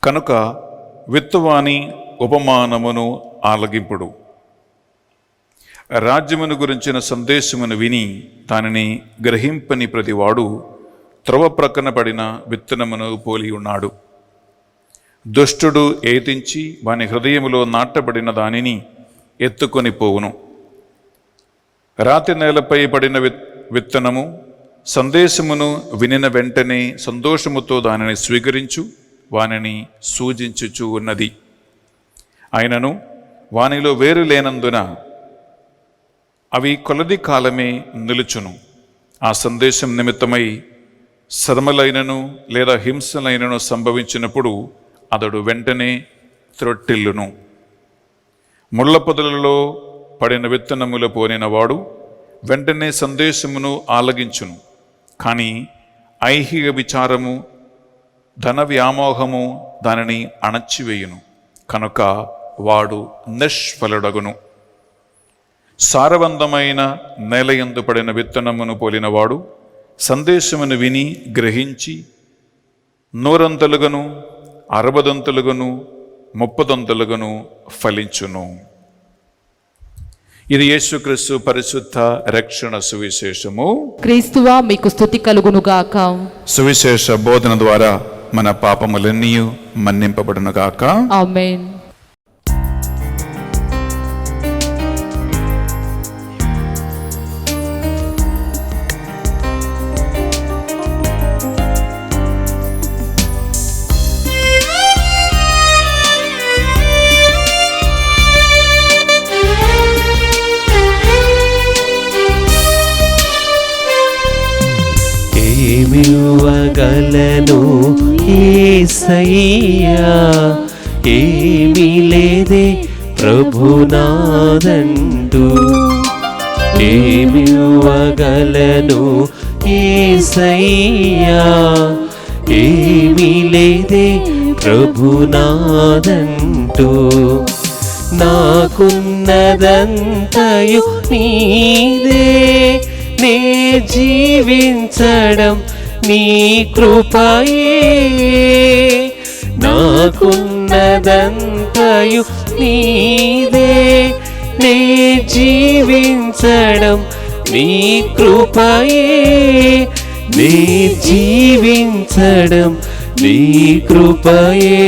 కనుక విత్తువాని ఉపమానమును ఆలగింపుడు. రాజ్యమును గురించిన సందేశమును విని దానిని గ్రహింపని ప్రతివాడు త్రవ ప్రక్కన పడిన విత్తనమును పోలి ఉన్నాడు. దుష్టుడు ఏతించి వాని హృదయములో నాటబడిన దానిని ఎత్తుకొని పోవును. రాతి నేలపై పడిన విత్తనము సందేశమును వినిన వెంటనే సంతోషముతో దానిని స్వీకరించు వానిని సూచించుచూ ఉన్నది. అయినను వానిలో వేరు లేనందున అవి కొలది కాలమే నిలుచును. ఆ సందేశం నిమిత్తమై శ్రమలైనను లేదా హింసలైనను సంభవించినప్పుడు అతడు వెంటనే త్రొట్టిల్లును. ముళ్ళ పొదలలో పడిన విత్తనములు పోనిన వాడు వెంటనే సందేశమును ఆలగించును, కానీ ఐహిక విచారము, ధన వ్యామోహము దానిని అణచివేయును, కనుక వాడు నిష్ఫలుడగును. సారవంతమైన నేలయందు పడిన విత్తనమును పోలినవాడు సందేశమును విని గ్రహించి 100 60 30 ఫలించును. ఇది యేసుక్రీస్తు పరిశుద్ధ రక్షణ సువిశేషము. క్రీస్తువా మీకు స్తుతి కలుగునుగాక. సువిశేష బోధన ద్వారా మన పాపములన్నీ మన్నింపబడునుగాక. ఆమేన్. ఏమివ్వగలను యేసయ్యా, ఏమీ లేదే ప్రభునాదంటూ. ఏమివ్వగలను యేసయ్యా, ఏమీ లేదే ప్రభునాదంటూ. నాకున్నదంతయు నీదే, నే జీవించడం నీ కృపయే. నాకున్నదంతయు నీదే, నే జీవించడం నీ కృపయే. నే జీవించడం నీ కృపయే.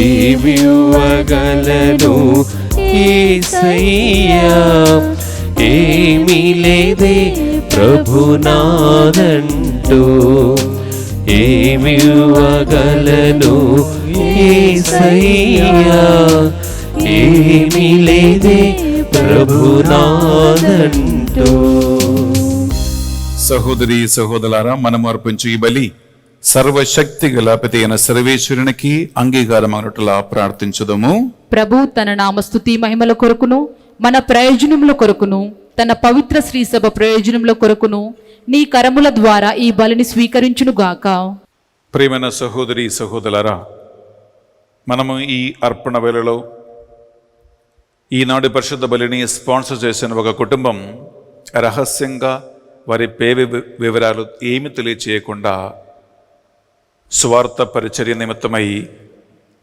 ఏమివ్వగలను యేసయ్యా, ఏమీ లేదే ప్రభునాదంటూ. ఏమివ్వగలను యేసయ్యా, ఏమీ లేదే ప్రభునాదంటూ. సహోదరి సహోదరులారా, మనము అర్పించు ఈ బలి సర్వశక్తి గల పిత అయిన సర్వేశ్వరునికి అంగీకారమగునట్లుగా ప్రార్థించుదము. ప్రభు తన నామస్తుతి మహిమల కొరకును మన ప్రయోజనముల కొరకును తన పవిత్ర శ్రీ సభ ప్రయోజనముల కొరకును నీ కరముల ద్వారా ఈ బలిని స్వీకరించునుగాక. ప్రియమైన సహోదరి సహోదరులారా, మనము ఈ అర్పణ వేళలో ఈనాడు పరిశుద్ధ బలిని స్పాన్సర్ చేసిన ఒక కుటుంబం రహస్యంగా వారి పేరు వివరాలు ఏమి తెలియచేయకుండా స్వార్థ పరిచర్య నిమిత్తమై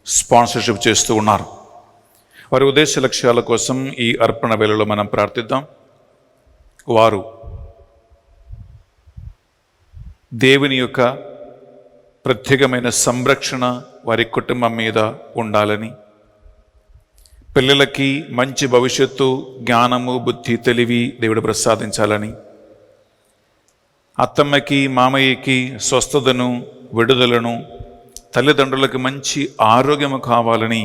స్పాన్సర్షిప్ చేస్తూ ఉన్నారు. వారి ఉద్దేశ లక్ష్యాల కోసం ఈ అర్పణ వేళలో మనం ప్రార్థిద్దాం. వారు దేవుని యొక్క ప్రత్యేకమైన సంరక్షణ వారి కుటుంబం మీద ఉండాలని, పిల్లలకి మంచి భవిష్యత్తు, జ్ఞానము, బుద్ధి, తెలివి దేవుడు ప్రసాదించాలని, అత్తమ్మకి మామయ్యకి స్వస్థతను, విడుదలను, తల్లిదండ్రులకి మంచి ఆరోగ్యము కావాలని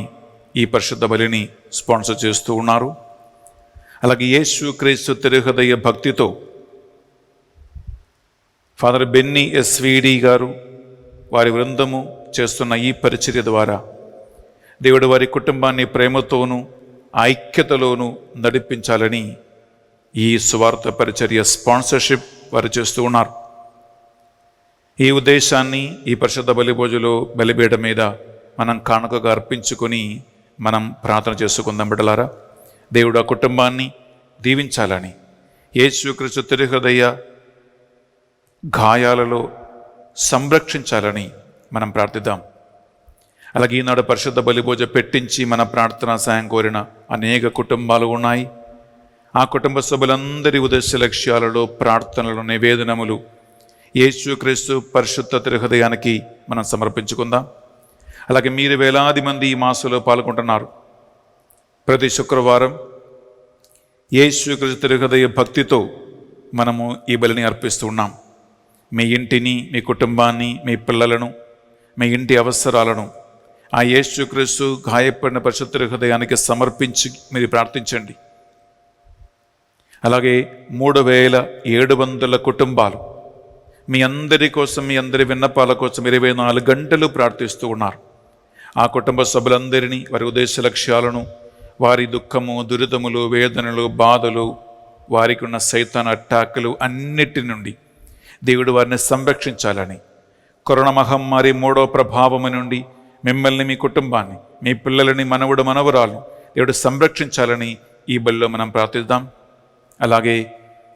ఈ పరిశుద్ధ బలిని స్పాన్సర్ చేస్తూ ఉన్నారు. అలాగే యేసుక్రీస్తు తిరుహృదయ భక్తితో ఫాదర్ బెన్నీ ఎస్విడి గారు వారి బృందము చేస్తున్న ఈ పరిచర్య ద్వారా దేవుడు వారి కుటుంబాన్ని ప్రేమతోనూ ఐక్యతలోనూ నడిపించాలని ఈ సువార్త పరిచర్య స్పాన్సర్షిప్ వారు చేస్తూ ఉన్నారు. ఈ ఉద్దేశాన్ని ఈ పరిశుద్ధ బలిభోజులో బలిపీఠ మీద మనం కానుకగా అర్పించుకొని మనం ప్రార్థన చేసుకుందాం. బిడ్డలారా, దేవుడు ఆ కుటుంబాన్ని దీవించాలని, యేసుక్రీస్తు తిరుహృదయ గాయాలలో సంరక్షించాలని మనం ప్రార్థిద్దాం. అలాగే ఈనాడు పరిశుద్ధ బలిభోజ పెట్టించి మన ప్రార్థనా సాయం కోరిన అనేక కుటుంబాలు ఉన్నాయి. ఆ కుటుంబ సభ్యులందరి ఉద్దేశ లక్ష్యాలలో, ప్రార్థనలు, నివేదనములు యేసుక్రీస్తు పరిశుద్ధ తిరుహృదయానికి మనం సమర్పించుకుందాం. అలాగే మీరు వేలాది మంది ఈ మాసంలో పాల్గొంటున్నారు. ప్రతి శుక్రవారం యేసుక్రీస్తు తిరుహృదయ భక్తితో మనము ఈ బలిని అర్పిస్తూ ఉన్నాం. మీ ఇంటిని, మీ కుటుంబాన్ని, మీ పిల్లలను, మీ ఇంటి అవసరాలను ఆ యేసుక్రీస్తు గాయపడిన పరిశుద్ధ తిరుహృదయానికి సమర్పించి మీరు ప్రార్థించండి. అలాగే 3700 కుటుంబాలు మీ అందరి కోసం, మీ అందరి విన్నపాల కోసం 24 గంటలు ప్రార్థిస్తూ ఉన్నారు. ఆ కుటుంబ సభ్యులందరినీ, వారి ఉద్దేశ లక్ష్యాలను, వారి దుఃఖము, దురితములు, వేదనలు, బాధలు వారికి ఉన్న సైతాన్ అటాకులు అన్నిటి నుండి దేవుడు వారిని సంరక్షించాలని, కరోనా మహమ్మారి 3వ ప్రభావము నుండి మిమ్మల్ని, మీ కుటుంబాన్ని, మీ పిల్లలని, మనవుడు మనవరాలు దేవుడు సంరక్షించాలని ఈ బలిలో మనం ప్రార్థిద్దాం. అలాగే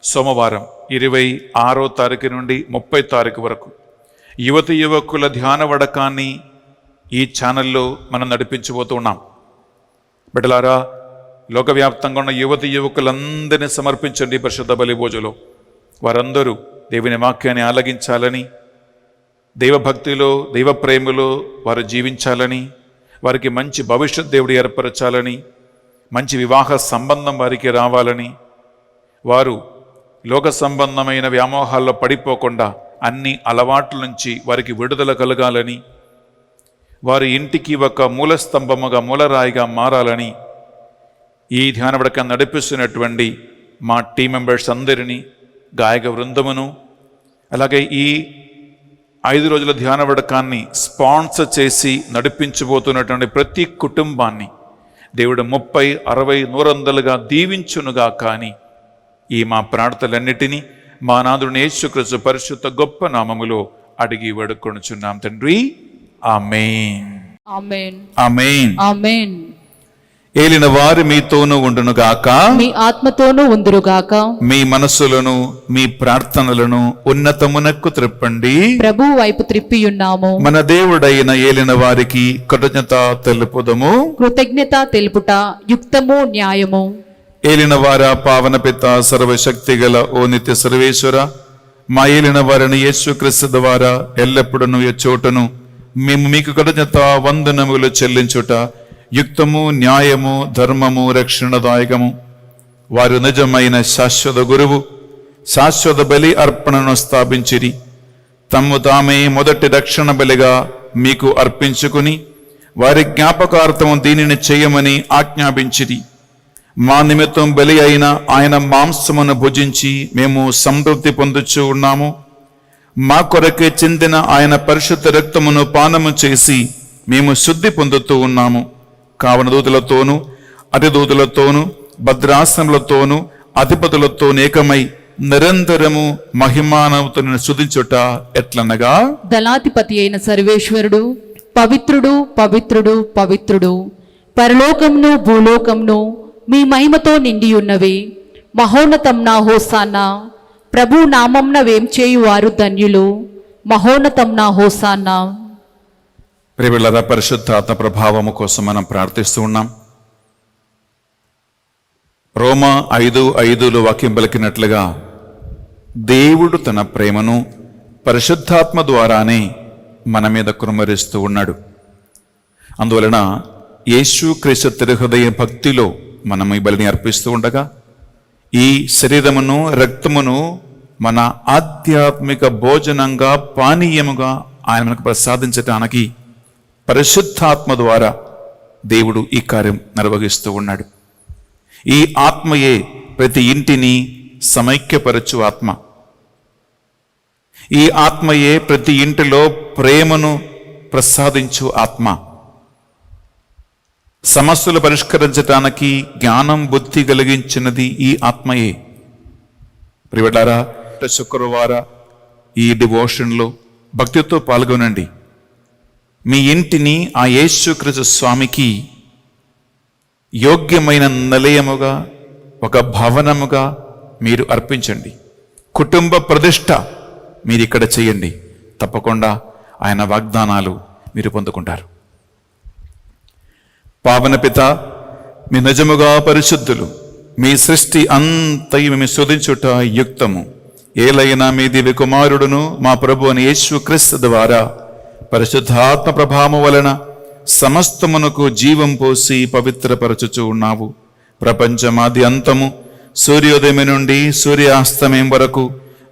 సోమవారం 26వ తారీఖు నుండి 30వ తారీఖు వరకు యువతి యువకుల ధ్యాన వడకాన్ని ఈ ఛానల్లో మనం నడిపించబోతూ ఉన్నాం. బిడ్డలారా, లోకవ్యాప్తంగా ఉన్న యువతి యువకులందరినీ సమర్పించండి పరిశుద్ధ బలి పూజలో. వారందరూ దేవుని వాక్యాన్ని ఆలగించాలని, దైవభక్తిలో, దైవ ప్రేమలో వారు జీవించాలని, వారికి మంచి భవిష్యత్ దేవుడు ఏర్పరచాలని, మంచి వివాహ సంబంధం వారికి రావాలని, వారు లోక సంబంధమైన వ్యామోహాల్లో పడిపోకుండా అన్ని అలవాట్ల నుంచి వారికి విడుదల కలగాలని, వారి ఇంటికి ఒక మూలస్తంభముగా, మూలరాయిగా మారాలని ఈ ధ్యాన వడక నడిపిస్తున్నటువంటి మా టీం మెంబర్స్ అందరినీ, గాయక బృందమును, అలాగే ఈ 5 రోజుల ధ్యాన వడకాన్ని స్పాన్సర్ చేసి నడిపించబోతున్నటువంటి ప్రతి కుటుంబాన్ని దేవుడు 30, 60, 100లుగా దీవించునుగా. కానీ ఈ మా ప్రార్థనలన్నిటినీ మా నాథుని యేసుక్రీస్తు పరిశుద్ధ గొప్ప నామములో అడిగి వేడుకొనుచున్నాం తండ్రి. ఆమేన్. ఆమేన్. ఆమేన్. ఆమేన్. ఏలిన వారు మీతోనూ ఉండునుగాక, మీ ఆత్మతోనూ ఉందురుగాక. మీ మనస్సులను, మీ ప్రార్థనలను ఉన్నతమునకు త్రిప్పండి. ప్రభు వైపు త్రిప్పియున్నాము. మన దేవుడైన ఏలిన వారికి కృతజ్ఞత తెలుపుదము. కృతజ్ఞత తెలుపుట యుక్తము, న్యాయము. ఏలిన వార పావన పిత సర్వశక్తి గల ఓ నిత్య సర్వేశ్వర, మా ఏలిన వారిని యేసుక్రీస్తు ద్వారా ఎల్లప్పుడూ ఎచ్చోటను మేము మీకు కృతజ్ఞత వందనములు చెల్లించుట యుక్తము, న్యాయము, ధర్మము, రక్షణదాయకము. వారు నిజమైన శాశ్వత గురువు, శాశ్వత బలి అర్పణను స్థాపించిరి. తమ్ము తామే మొదటి రక్షణ బలిగా మీకు అర్పించుకుని వారి జ్ఞాపకార్థము దీనిని చేయమని ఆజ్ఞాపించిరి. మా నిమిత్తం బలి అయిన ఆయన మాంసమును భుజించి మేము సంతృప్తి పొందుచూ ఉన్నాము. మా కొరకే చెందిన ఆయన పరిశుద్ధ రక్తమును పానము చేసి మేము శుద్ధి పొందుతూ ఉన్నాము. కావన దూతలతోనూ, అతిదూతలతోనూ, భద్రాసనలతోనూ, అధిపతులతోనూ ఏకమై నిరంతరము మహిమానవుతున్న స్తుతించుట ఎట్లనగా, దళాధిపతి అయిన సర్వేశ్వరుడు పవిత్రుడు, పవిత్రుడు, పవిత్రుడు. పరలోకమును భూలోకమును మీ మహిమతో నిండి ఉన్నవి. మహోన్నతంనా హోసానా. ప్రభు నామంన వేంచేయువారు ధన్యులు. మహోన్నతంనా హోసానా. ప్రియమైన పరిశుద్ధాత్మ ప్రభావము కోసం మనం ప్రార్థిస్తూ ఉన్నాం. రోమా 5:5 వాక్యం పలికినట్లుగా దేవుడు తన ప్రేమను పరిశుద్ధాత్మ ద్వారానే మన మీద కుమ్మరిస్తూ ఉన్నాడు. అందువలన యేసుక్రీస్తు తిరుహృదయ భక్తిలో మనం ఈ బలిని అర్పిస్తూ ఉండగా ఈ శరీరమును, రక్తమును మన ఆధ్యాత్మిక భోజనంగా, పానీయముగా ఆయన మనకు ప్రసాదించటానికి పరిశుద్ధాత్మ ద్వారా దేవుడు ఈ కార్యం నిర్వహిస్తూ ఉన్నాడు. ఈ ఆత్మయే ప్రతి ఇంటిని సమైక్యపరచు ఆత్మ. ఈ ఆత్మయే ప్రతి ఇంటిలో ప్రేమను ప్రసాదించు ఆత్మ. సమస్యలు పరిష్కరించటానికి జ్ఞానం, బుద్ధి కలిగించినది ఈ ఆత్మయే. ప్రియలారా, శుక్రవార ఈ డివోషన్లో భక్తితో పాల్గొనండి. మీ ఇంటిని ఆ యేసుక్రీస్తు స్వామికి యోగ్యమైన నిలయముగా, ఒక భవనముగా మీరు అర్పించండి. కుటుంబ ప్రతిష్ట మీరు ఇక్కడ చేయండి. తప్పకుండా ఆయన వాగ్దానాలు మీరు పొందుకుంటారు. పావన పిత, మీ నిజముగా పరిశుద్ధులు, మీ సృష్టి అంతయు మేము స్తుతించుట యుక్తము. ఏలైనా మీ దివ్య కుమారుడును మా ప్రభు అని యేసుక్రీస్తు ద్వారా పరిశుద్ధాత్మ ప్రభావము వలన సమస్తమునకు జీవం పోసి పవిత్రపరచుచూ ఉన్నావు. ప్రపంచమాది అంతము, సూర్యోదయం నుండి సూర్యాస్తమయం వరకు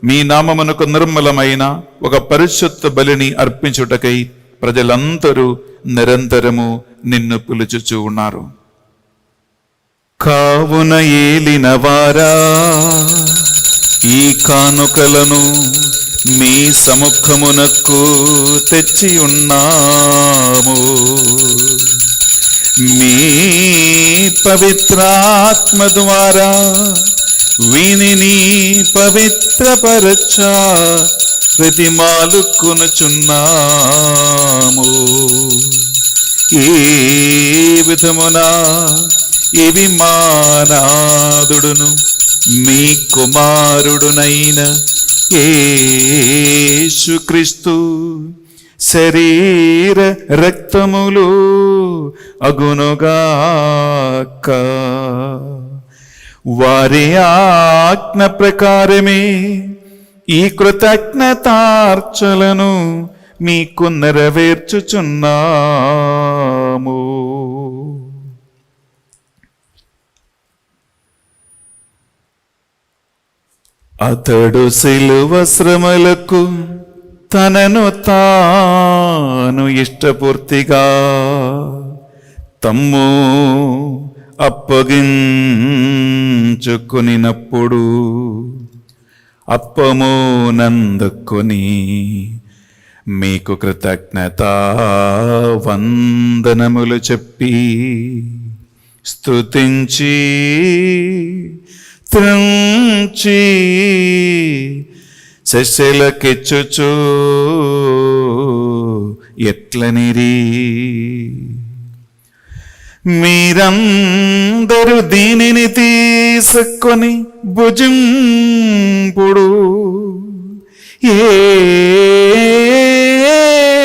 మీ నామమునకు నిర్మలమైన ఒక పరిశుద్ధ బలిని అర్పించుటకై ప్రజలందరూ నిరంతరము నిన్ను పిలుచుచూ ఉన్నారు. కావున ఏలినవారా, ఈ కానుకలను మీ సముఖమునకు తెచ్చి ఉన్నాము. మీ పవిత్రాత్మ ద్వారా వీనిని పవిత్రపరచ ప్రతిమాలుకొనుచున్నాము. ఏ విధమున ఇవి మానాదుడును మీ కుమారుడునైన యేసుక్రీస్తు శరీర రక్తములు అగునుగాక. వారి ఆజ్ఞ ప్రకారమే ఈ కృతజ్ఞతార్చలను మీకు నెరవేర్చుచున్నాము. అతడు శిలువ శ్రమలకు తనను తాను ఇష్టపూర్తిగా తమ్ము అప్పగించుకొనినప్పుడు అప్పము నందుకొని మీకు కృతజ్ఞత వందనములు చెప్పి స్తుతించి త్రుంచి శిష్యులకిచ్చుచు ఎట్లనిరి, మీరందరూ దీనిని తీసుకొని భుజింపుడు.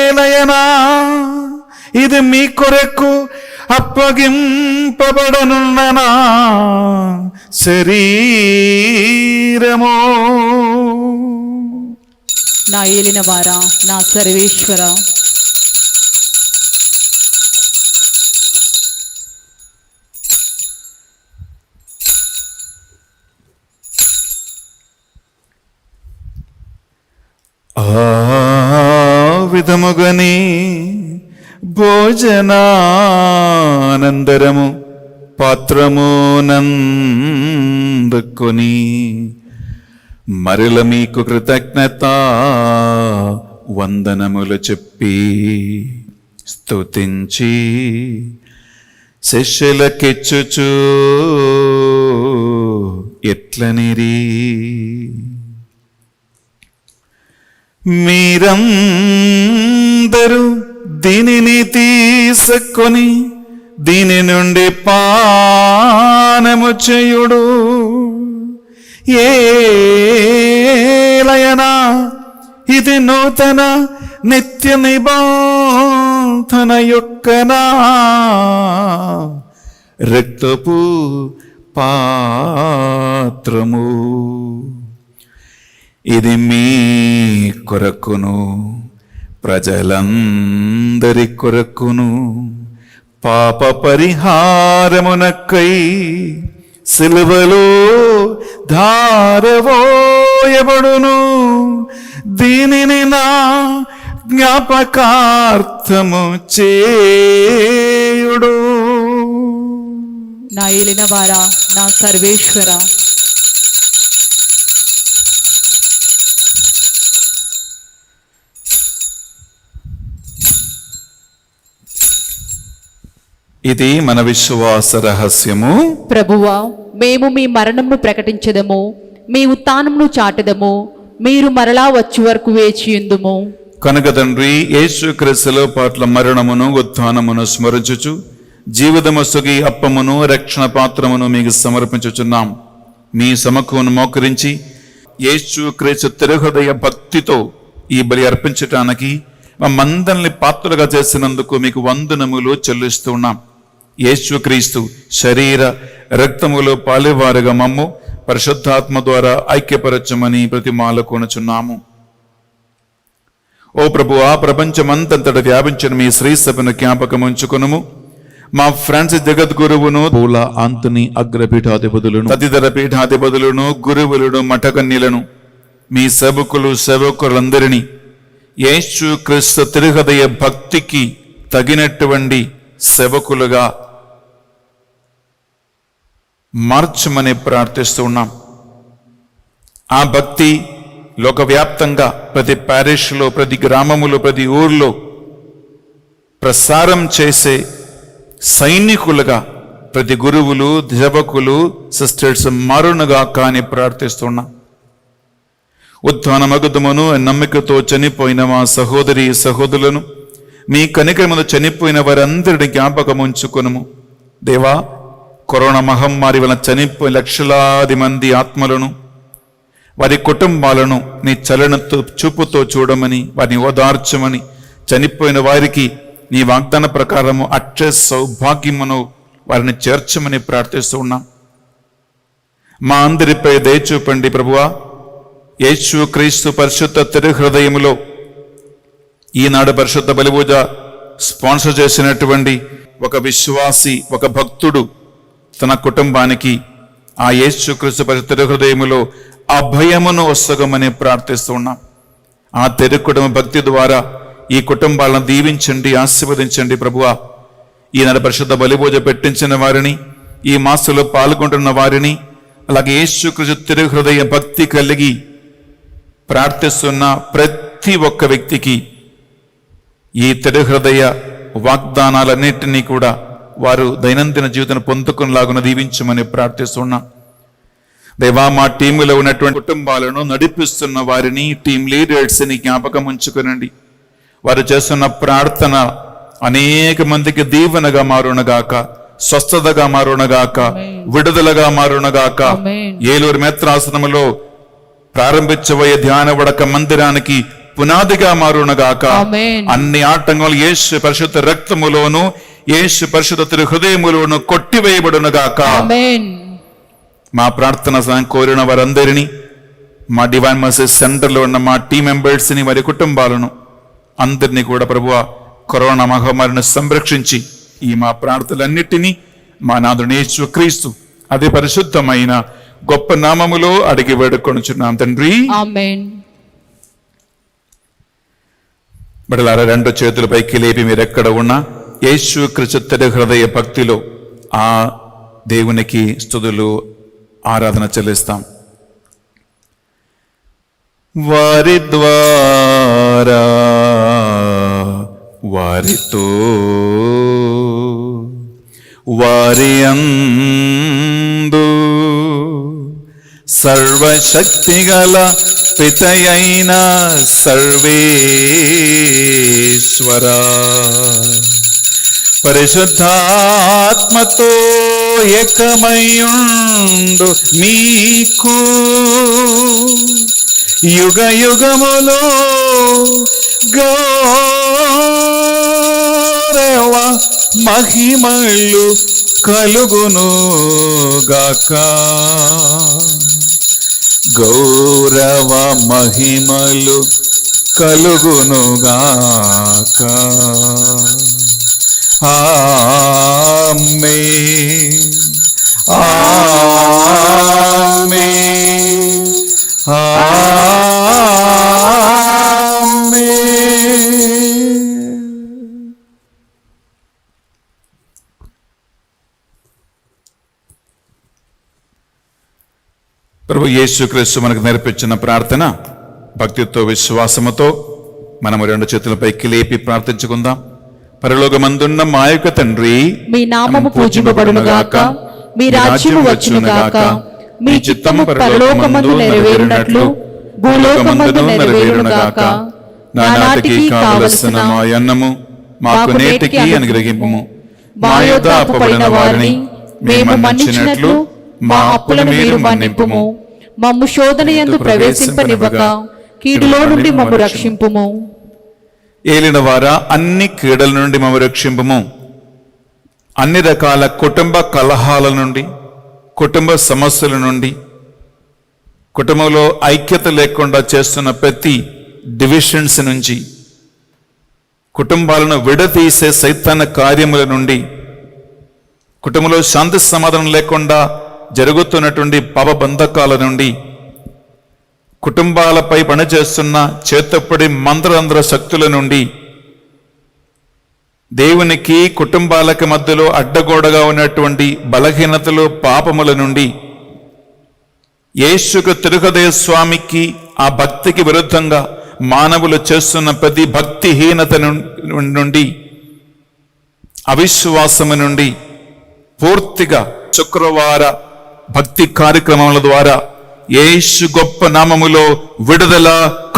ఏలయనా ఇది మీ కొరకు అప్పగింపబడనున్న నా శరీరము. నా ఏలిన వారా, నా సర్వేశ్వర, ఆ విధముగని భోజనానందరము పాత్రము నందుకొని మరల మీకు కృతజ్ఞత వందనములు చెప్పి స్తుతించి శిష్యులకిచ్చుచు ఎట్లనిరి, మీరందరూ దీనిని తీసుకొని దీని నుండి పానము చేయుడు. ఏలయనా ఇది నూతన నిత్య నిబంధన యొక్క నా రక్తపు పాత్రము. ఇది మీ కొరకును ప్రజలందరి కొరకును పాప పరిహారమునకై సిలువలో ధారవోయబడును. దీనిని నా జ్ఞాపకార్థము చేయుడు. నా ఏలిన వారా, నా సర్వేశ్వర, ఇది మన విశ్వాస రహస్యము. ప్రభువా, మేము మీ మరణమును ప్రకటించదము, మీ ఉత్థానమును చాటదము, మీరు మరలా వచ్చి వరకు వేచియుందుము. కనుక తండ్రి, యేసుక్రీస్తులో పాట్ల మరణమును ఉత్థానమును స్మరించుచు జీవితమొసగి అప్పమును రక్షణ పాత్రమును మీకు సమర్పించుచున్నాం. మీ సమకును మోకరించి యేసుక్రీస్తు తిరుహృదయ భక్తితో ఈ బలి అర్పించటానికి మమ్మందరిని పాత్రలుగా చేసినందుకు మీకు వందనములు చెల్లిస్తున్నాం. యేసుక్రీస్తు శరీర రక్తములో పాలివారుగా మమ్ము పరిశుద్ధాత్మ ద్వారా ఐక్యపరచమని ప్రతిమాలకొనుచున్నాము. ఓ ప్రభువా, ప్రపంచమంతంతట వ్యాపించిన మీ శ్రీ సభను జ్ఞాపకముంచుకొనుము. మా ఫ్రాన్సిస్ జగద్గురువును, పూల ఆంతని అగ్రపీఠాధిపతులను, తదితర పీఠాధిపతులను, గురువులను, మఠకన్యలను, మీ సేవకులందరినీ యేసుక్రీస్తు తిరుహృదయ భక్తికి తగినటువంటి సేవకులుగా మార్చమని ప్రార్థిస్తూ ఉన్నాం. ఆ భక్తి లోకవ్యాప్తంగా ప్రతి ప్యారిష్లో, ప్రతి గ్రామములో, ప్రతి ఊర్లో ప్రసారం చేసే సైనికులుగా ప్రతి గురువులు, సేవకులు, సిస్టర్స్ మారునుగా కానీ ప్రార్థిస్తున్నా. ఉత్థానమగుదమును నమ్మికతో చనిపోయిన మా సహోదరి సహోదరులను మీ కనికరమును చనిపోయిన వారందరిని జ్ఞాపకం ఉంచుకొనుము. దేవా, కరోనా మహమ్మారి వలన చనిపోయిన లక్షలాది మంది ఆత్మలను, వారి కుటుంబాలను నీ చలనతో చూపుతో చూడమని, వారిని ఓదార్చమని, చనిపోయిన వారికి నీ వాగ్దాన ప్రకారము అక్షయ సౌభాగ్యమును వారిని చేర్చమని ప్రార్థిస్తూ ఉన్నాం. మా అందరిపై దయ చూపండి ప్రభువా. యేసు క్రీస్తు పరిశుద్ధ తిరుహృదయములో ఈనాడు పరిశుద్ధ బలిపూజ స్పాన్సర్ చేసినటువంటి ఒక విశ్వాసి, ఒక భక్తుడు తన కుటుంబానికి ఆ యేసు క్రీస్తు పరిశుద్ధ తిరుహృదయములో అభయమును వసగమని ప్రార్థిస్తూ ఉన్నాం. ఆ తిరుకుటుంబ భక్తి ద్వారా ఈ కుటుంబాలను దీవించండి, ఆశీర్వదించండి ప్రభువా. ఈనాడు పరిశుద్ధ బలిపూజ పెట్టించిన వారిని, ఈ మాసంలో పాల్గొంటున్న వారిని, అలాగే యేసు క్రీస్తు తిరుహృదయ భక్తి కలిగి ప్రార్థిస్తున్న ప్రతి ఒక్క వ్యక్తికి ఈ తిరుహృదయ వాగ్దానాలన్నింటినీ కూడా వారు దైనందిన జీవితం పొందుకునేలాగా దీవించమని ప్రార్థిస్తున్నా. దేవా, మా టీములో ఉన్నటువంటి కుటుంబాలను నడిపిస్తున్న వారిని, టీం లీడర్స్ని జ్ఞాపకం ఉంచుకునండి. వారు చేస్తున్న ప్రార్థన అనేక మందికి దీవెనగా మారునగాక, స్వస్థతగా మారునగాక, విడుదలగా మారునగాక. ఏలూరు మేత్రాసనములో ప్రారంభించబోయే ధ్యాన వడక మందిరానికి పునాదిగా మారునగాక. అన్ని ఆటంకాలు యేసు పరిశుద్ధ రక్తములోను, యేసు పరిశుద్ధ హృదయములోను కొట్టివేయబడునగాక. మా ప్రార్థన సాయం కోరిన వారందరినీ, మా డివైన్ మర్సీ సెంటర్లో ఉన్న మా టీం మెంబర్స్ని, వారి కుటుంబాలను అందరినీ కూడా ప్రభువా కరోనా మహమ్మారిని సంరక్షించి ఈ మా ప్రార్థనలన్నిటినీ మా నాథుడు యేసు క్రీస్తు అతి పరిశుద్ధమైన గొప్ప నామములో అడిగి వేడుకొనుచున్నాం తండ్రి, ఆమేన్. బడలారా, రెండు చేతుల పైకి లేపి మీరెక్కడ ఉన్నా యేసు క్రీస్తు హృదయ భక్తిలో ఆ దేవునికి స్తుతులు, ఆరాధన చెల్లిస్తాం. వారి ద్వారా, వారితో, వారి అందు సర్వశక్తిగల పితయైన సర్వేశ్వర పరిశుద్ధాత్మతో ఏకమయుండు మీకు యుగ యుగములో గౌరవ మహిమలు కలుగును గాక. గౌరవ మహిమలు కలుగును గాక. ఆమేన్, ఆమేన్, ఆమేన్. ప్రభు యేసుక్రీస్తు మనకు నేర్పించిన ప్రార్థన భక్తితో, విశ్వాసముతో మనము రెండు చేతులపైకి లేపి ప్రార్థించుకుందాం. పరలోకమందున్న మా యొక్క తండ్రి, మీ నామము పూజింపబడునుగాక, మీ రాజ్యము వచ్చునుగాక, మీ చిత్తము పరలోకమందు నెరవేరునట్లు భూలోకమందు నెరవేరునుగాక. నానాటికి కావలసిన మా అన్నము మాకు నేటికి అనుగ్రహింపుము. మా యొద్ద అప్పుపడిన వారిని మేము మన్నించినట్లు మా అప్పులను మీరు మన్నింపుము. మమ్ము శోధన యందు ప్రవేశింపనివ్వక కీడులో నుండి మమ్ము రక్షింపుము. ఏలిన వారా, అన్ని కీడల నుండి మమ్ము రక్షింపుము. అన్ని రకాల కుటుంబ కలహాల నుండి, కుటుంబ సమస్యల నుండి, కుటుంబంలో ఐక్యత లేకుండా చేస్తున్న ప్రతి డివిజన్స్ నుంచి, కుటుంబాలను విడదీసే సైతాన కార్యముల నుండి, కుటుంబంలో శాంతి సమాధానం లేకుండా జరుగుతున్నటువంటి పాప బంధకాల నుండి, కుటుంబాలపై పనిచేస్తున్న చేతప్పటి మంత్రతంత్ర శక్తుల నుండి, దేవునికి కుటుంబాలకు మధ్యలో అడ్డగోడగా ఉన్నటువంటి బలహీనతలు, పాపముల నుండి, యేసుకు తిరుహృదయ స్వామికి ఆ భక్తికి విరుద్ధంగా మానవులు చేస్తున్న ప్రతి భక్తిహీనత నుండి, అవిశ్వాసము నుండి, పూర్తిగా శుక్రవార భక్తి కార్యక్రమముల ద్వారా యేసు గొప్ప నామములో విడుదల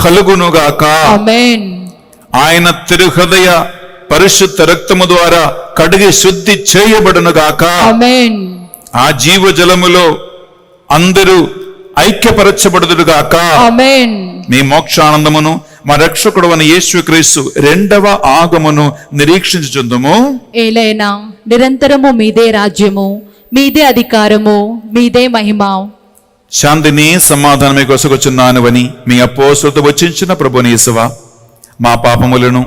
కలుగునుగాక. ఆమేన్. ఆయన తిరుహృదయ పరిశుద్ధ రక్తము ద్వారా కడిగి శుద్ధి చేయబడునుగాక. ఆమేన్. ఆ జీవజలములో అందరూ ఐక్యపరచబడుదురుగాక. ఆమేన్. మీ మోక్షానందమును మా రక్షకుడు అని యేసుక్రీస్తు రెండవ ఆగమును నిరీక్షించుచుందుము. ఏలైనా నిరంతరము మీదే రాజ్యము, మీదే అధికారము, మీదే మహిమ. శాంతిని సమాధానమే కొసగుచున్నానువని మీ అపోస్తులతో వచ్చించిన ప్రభుని యేసువా, మా పాపములను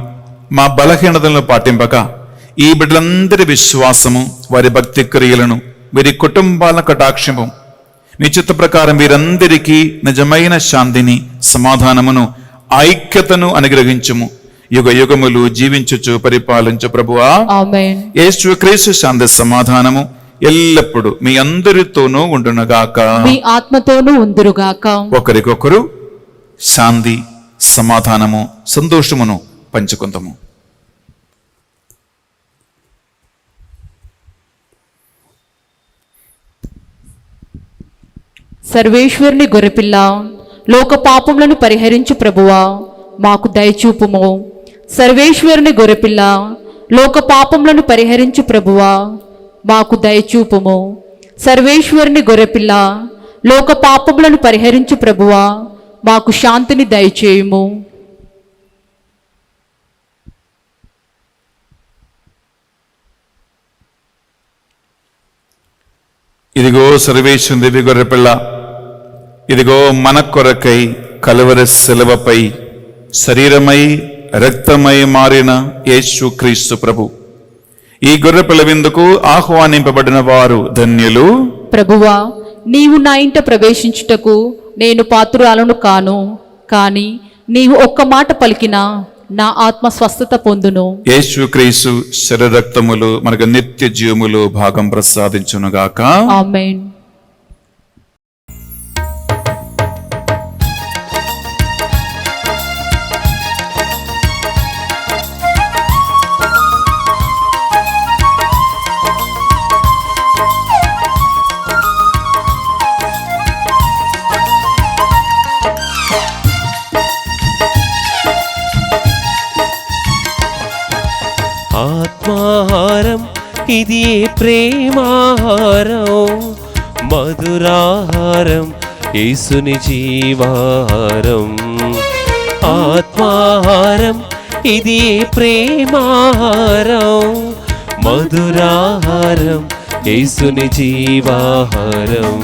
మా బలహీనతలను పాటింపక ఈ బిడ్డలందరి విశ్వాసము, వారి భక్తి క్రియలను, వీరి కుటుంబాల కటాక్షము మీ చిత్త ప్రకారం వీరందరికీ నిజమైన శాంతిని, సమాధానమును, ఐక్యతను అనుగ్రహించుము. యుగ యుగములు జీవించుచు పరిపాలించు ప్రభువా. ఆమేన్. యేసుక్రీస్తు శాంతి సమాధానము ఎల్లప్పుడూ మీ అందరితోనూ ఉండునుగాక. మీ ఆత్మతోనూ ఉందురుగాక. ఒకరికొకరు శాంతి, సమాధానము, సంతోషమును పంచుకుందాము. సర్వేశ్వరుని గొర్రెపిల్ల, లోక పాపములను పరిహరించు ప్రభువా, మాకు దయచూపుము. సర్వేశ్వరుని గొర్రెపిల్ల, లోక పాపములను పరిహరించు ప్రభువా, మాకు దయచూపుము. సర్వేశ్వరుని గొర్రెపిల్ల, లోక పాపములను పరిహరించు ప్రభువా, మాకు శాంతిని దయచేయుము. ఇదిగో సర్వేశ్వరుని దివ్య గొర్రెపిల్ల, ఇదిగో మన కొరకై కలువరి శిలువపై శరీరమై రక్తమై మారిన యేసుక్రీస్తు ప్రభు. ఈ గొర్రెపిల్ల విందుకు ఆహ్వానింపబడిన వారు ధన్యులు. ప్రభువా, నీవు నా ఇంట ప్రవేశించుటకు నేను పాత్రురాలను కాను, కానీ నీవు ఒక్క మాట పలికినా నా ఆత్మ స్వస్థత పొందును. యేసుక్రీస్తు శరీర రక్తములు మనకు నిత్య జీవములు భాగం ప్రసాదించునుగాక. ఆమేన్. ఆత్మాహారం ఇది ప్రేమాహారం, మధురాహారం యేసుని జీవాహారం. ఆత్మాహారం ఇది ప్రేమాహారం, మధురాహారం యేసుని జీవాహారం.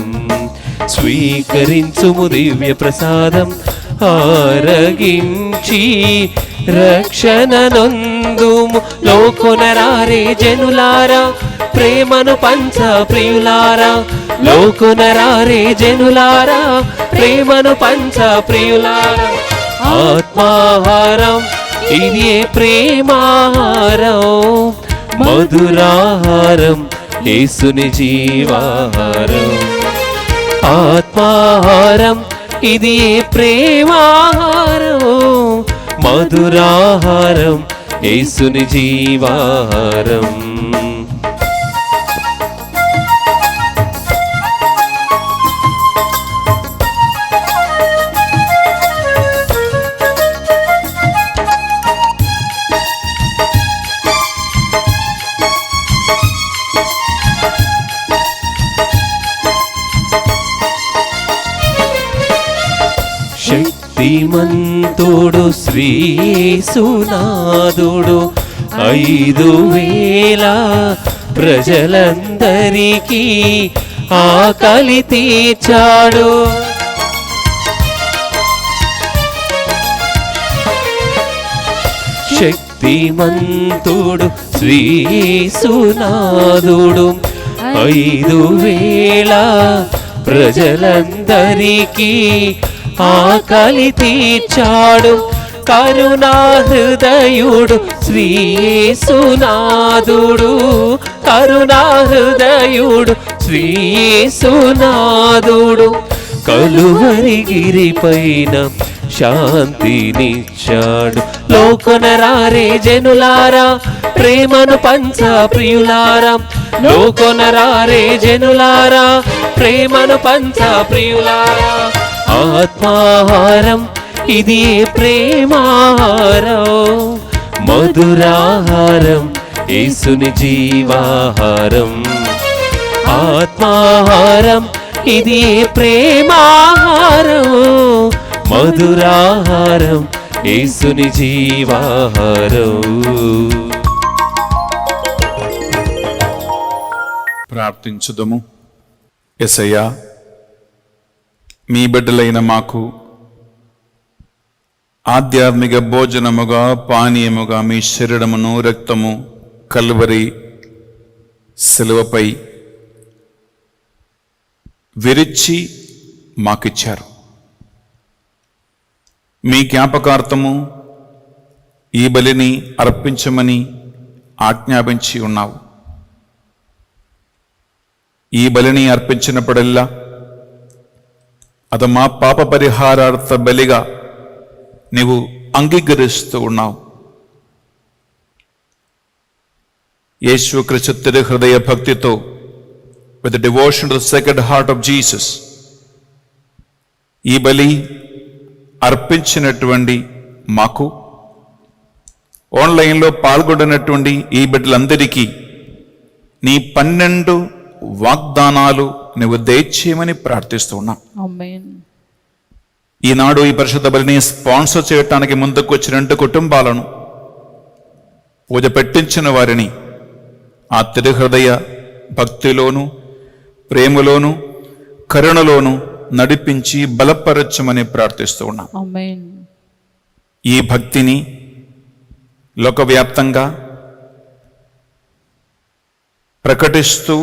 స్వీకరించుము దివ్య ప్రసాదం, ఆరగించి రక్షణ నొందుము. లోకొనరారే జనులారా, ప్రేమను పంచ ప్రియులారా. లోకొనరారే జనులారా, ప్రేమను పంచ ప్రియులారా. ఆత్మాహారం ఇది ప్రేమాహారం, మధురాహారం యేసుని జీవాహారం. ఆత్మాహారం ఇది ప్రేమాహారం, మధురాహారం యేసుని జీవాహారం. శక్తిమంతుడు శ్రీసునాథుడు 5,000 ప్రజలందరికీ ఆకలి తీర్చాడు. శక్తిమంతుడు శ్రీసునాథుడు 5,000 ప్రజలందరికీ ఆకలి తీర్చాడు. కరుణా హృదయుడు శ్రీయేసునాథుడు, కరుణా హృదయుడు శ్రీయేసునాథుడు. కలువరి గిరిపైన శాంతినిచ్చాడు. లోకొనరారే జనులారా, ప్రేమను పంచ ప్రియులారా. లోకొనరారే జనులారా, ప్రేమను పంచ ప్రియులారా. ఆత్మాహారం ఇది ప్రేమాహారం, మధురాహారం యేసుని జీవాహారం. ఆత్మాహారం ఇది ప్రేమాహారం, మధురాహారం యేసుని జీవాహారం. ప్రార్థించుదము. యేసయ్యా, మీ బిడ్డలైన మాకు ఆధ్యాత్మిక భోజనముగా పానీయముగా మీ శరీరమును రక్తము కల్వరి శిలువపై విరిచి మాకిచ్చారు. మీ జ్ఞాపకార్థము ఈ బలిని అర్పించమని ఆజ్ఞాపించి ఉన్నావు. ఈ బలిని అర్పించినప్పుడల్లా అది మా పాప పరిహారార్థ బలిగా నీవు అంగీకరిస్తూ ఉన్నావు. యేసు క్రీస్తు తిరు హృదయ భక్తితో, with the devotion to the Sacred Heart of Jesus, ఈ బలి అర్పించినటువంటి మాకు, ఆన్లైన్లో పాల్గొన్నటువంటి ఈ బిడ్డలందరికీ నీ 12 వాగ్దానాలు నువ్వు దయచేయమని ప్రార్థిస్తున్నా. ఆమేన్. ఈనాడు ఈ పరిశుద్ధ బలిని స్పాన్సర్ చేయటానికి ముందుకు వచ్చిన 2 కుటుంబాలను, పూజ పెట్టించిన వారిని ఆ తిరుహృదయ భక్తిలోను ప్రేమలోను కరుణలోను నడిపించి బలపరచమని ప్రార్థిస్తూ ఉన్నాం. ఆమేన్. ఈ భక్తిని లోకవ్యాప్తంగా ప్రకటిస్తూ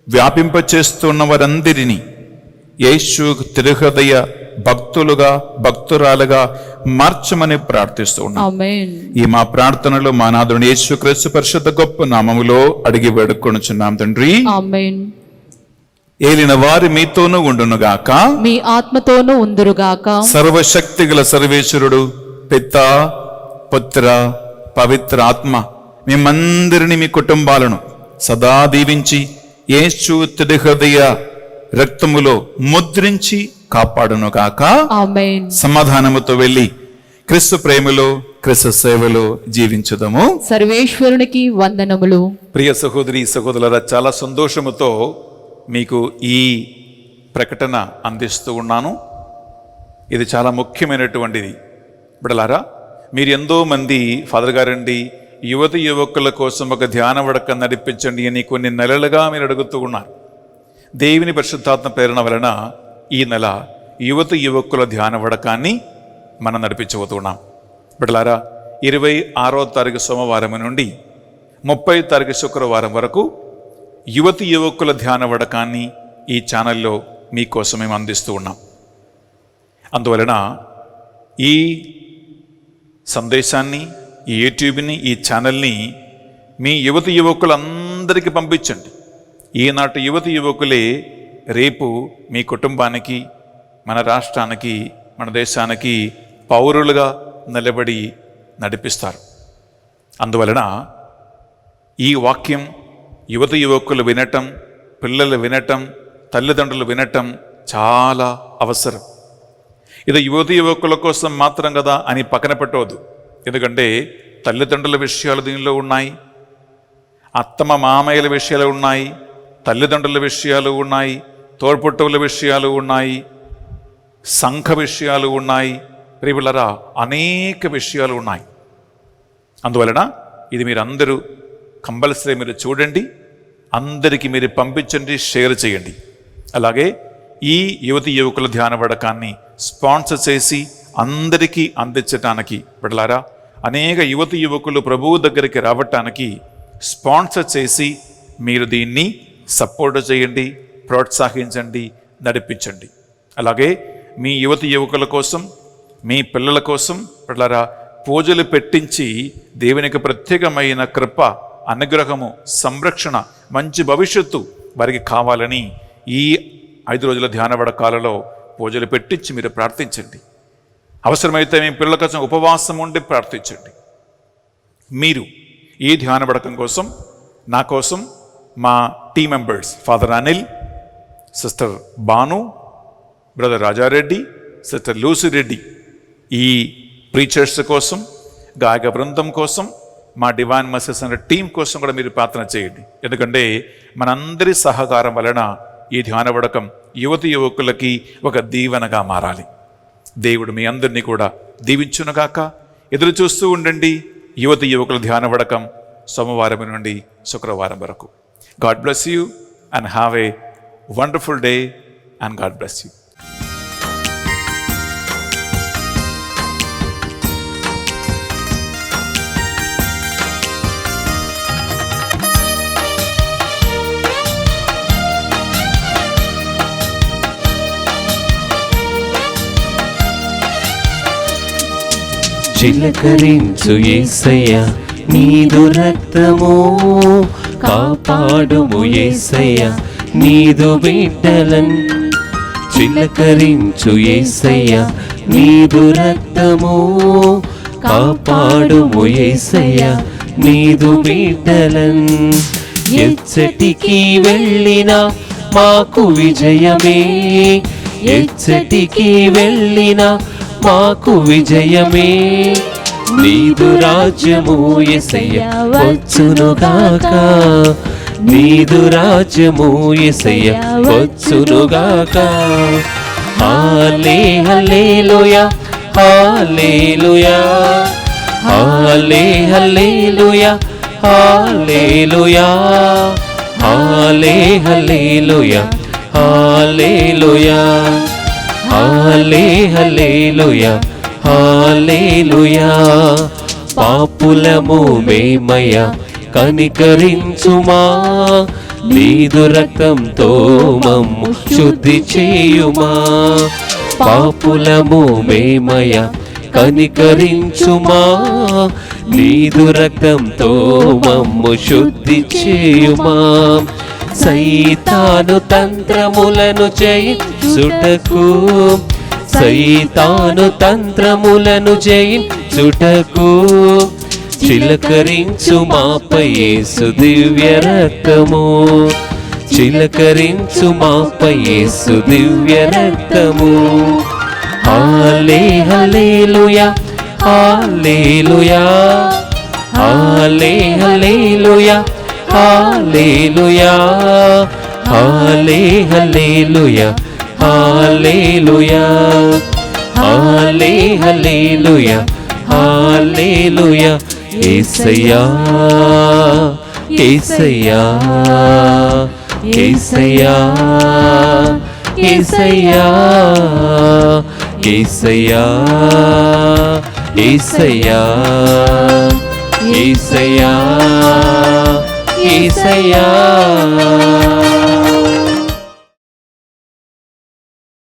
వ్యాపింపచేస్తున్న వారందరినీ యేసు తిరుహృదయ భక్తులుగా భక్తురాలుగా మార్చమని ప్రార్థిస్తూ ఉన్నాం. ఆమేన్. ఈ మా ప్రార్థనలు మా నాథుని యేసుక్రీస్తు పరిశుద్ధ గొప్ప నామములో అడిగి వేడుకొనుచున్నాం తండ్రి. ఆమేన్. ఏలిన వారి మీతోనూ ఉండునుగాక, మీ ఆత్మతోనూ ఉందురుగాక. సర్వశక్తి గల సర్వేశ్వరుడు పితా పుత్ర పవిత్ర ఆత్మ మేమందరినీ మీ కుటుంబాలను సదా దీవించి యేసు తిరుహృదయ రక్తములో ముద్రించి కాపాడునుగాక. ఆమేన్. సమాధానముతో వెళ్ళి క్రీస్తు ప్రేమలో క్రీస్తు సేవలో జీవించుదము. సర్వేశ్వరునికి వందనములు. ప్రియ సహోదరి సహోదరులారా, చాలా సంతోషముతో మీకు ఈ ప్రకటన అందిస్తూ ఉన్నాను. ఇది చాలా ముఖ్యమైనటువంటిది. బిడ్డలారా, మీరు ఎంతో మంది ఫాదర్ గారండి యువతి యువకుల కోసం ఒక ధ్యాన వడక నడిపించండి అని కొన్ని నెలలుగా మీరు అడుగుతూ ఉన్నారు. దేవుని పరిశుద్ధాత్మ ప్రేరణ వలన ఈ నెల యువతి యువకుల ధ్యాన వడకాన్ని మనం నడిపించబోతున్నాం. బిడ్డలారా, 26వ తారీఖు సోమవారం నుండి 30వ తారీఖు శుక్రవారం వరకు యువతి యువకుల ధ్యాన వడకాన్ని ఈ ఛానల్లో మీకోసం మేము అందిస్తూ ఉన్నాం. అందువలన ఈ సందేశాన్ని, ఈ యూట్యూబ్ని, ఈ ఛానల్ని మీ యువతి యువకులందరికీ పంపించండి. ఈనాటి యువతి యువకులే రేపు మీ కుటుంబానికి, మన రాష్ట్రానికి, మన దేశానికి పౌరులుగా నిలబడి నడిపిస్తారు. అందువలన ఈ వాక్యం యువతి యువకులు వినటం, పిల్లలు వినటం, తల్లిదండ్రులు వినటం చాలా అవసరం. ఇది యువతి యువకుల కోసం మాత్రం కదా అని పక్కన పెట్టవద్దు. ఎందుకంటే తల్లిదండ్రుల విషయాలు దీనిలో ఉన్నాయి, అత్తమ్మ మామయ్యల విషయాలు ఉన్నాయి, తల్లిదండ్రుల విషయాలు ఉన్నాయి, తోడ్పుట్టువుల విషయాలు ఉన్నాయి, సంఘ విషయాలు ఉన్నాయి, ప్రియులారా అనేక విషయాలు ఉన్నాయి. అందువలన ఇది మీరు అందరూ కంపల్సరీ మీరు చూడండి, అందరికీ మీరు పంపించండి, షేర్ చేయండి. అలాగే ఈ యువతి యువకుల ధ్యాన వడకాన్ని స్పాన్సర్ చేసి అందరికీ అందించటానికి బిడ్డలారా, అనేక యువతి యువకులు ప్రభువు దగ్గరికి రావటానికి స్పాన్సర్ చేసి మీరు దీన్ని సపోర్ట్ చేయండి, ప్రోత్సహించండి, నడిపించండి. అలాగే మీ యువతి యువకుల కోసం, మీ పిల్లల కోసం బిడ్డలారా పూజలు పెట్టించి దేవునికి ప్రత్యేకమైన కృప, అనుగ్రహము, సంరక్షణ, మంచి భవిష్యత్తు వారికి కావాలని ఈ 5 రోజుల ధ్యాన వడకాలలో పూజలు పెట్టించి మీరు ప్రార్థించండి. అవసరమైతే మీ పిల్లల కోసం ఉపవాసం ఉండి ప్రార్థించండి. మీరు ఈ ధ్యాన వడకం కోసం, నా కోసం, మా team members father Anil, sister Banu, brother Rajareddy, sister Lucy Reddy, ఈ ప్రీచర్స్ కోసం, గాయక బృందం కోసం, మా డివైన్ మెసేజ్ అనే టీం కోసం కూడా మీరు ప్రార్థన చేయండి. ఎందుకంటే మనందరి సహకారం వలన ఈ ధ్యాన వడకం యువతి యువకులకి ఒక దీవెనగా మారాలి. దేవుడు మీ అందరినీ కూడా దీవించునుగాక. ఎదురు చూస్తూ ఉండండి యువతి యువకుల ధ్యాన వడకం సోమవారం నుండి శుక్రవారం వరకు. God bless you and have a wonderful day and God bless you. చిలకరించు యేసయ్య నీదు రక్తము, కాపాడుము యేసయ్య నీదు బిడ్డలన్. చిలకరించు యేసయ్య నీదు రక్తము, కాపాడుము యేసయ్య నీదు బిడ్డలన్. ఎచ్చటికి వెళ్ళినా మాకు విజయమే, ఎచ్చటికి వెళ్ళినా మాకు విజయమే. నీదు రాజ్యము యేసయ్య వచ్చునుగాక, నీదు రాజ్యము యేసయ్య వచ్చునుగాక. హల్లే హల్లెలూయా, హల్లెలూయా, హల్లే హల్లెలూయా, హల్లెలూయా, హల్లే హల్లెలూయా, హల్లెలూయా, హల్లే హల్లెలూయా, హల్లెలూయా. పాపులము మేమయ్యా కనికరించుమా, నీదు రక్తంతో మమ్ము శుద్ధి చేయుమా. పాపులము మేమయ్యా కనికరించుమా, నీదు రక్తంతో మమ్ము శుద్ధి చేయుమా. సైతాను తంత్రములను జయించుటకు, సైతాను తంత్రములను జయించుటకు, చిలకరించు మాపై యేసు దివ్య రక్తము, చిలకరించు మాపై యేసు దివ్య రక్తము. హల్లే హల్లెలూయా, హల్లెలూయా, హల్లే హల్లెలూయా, హల్లెలూయా, హల్లే హల్లెలూయా, హల్లెలూయా, హల్లే హల్లెలూయా, హల్లెలూయా. యేసయ్యా, యేసయ్యా, యేసయ్యా, యేసయ్యా, యేసయ్యా, యేసయ్యా, యేసయ్యా, యేసయ్యా.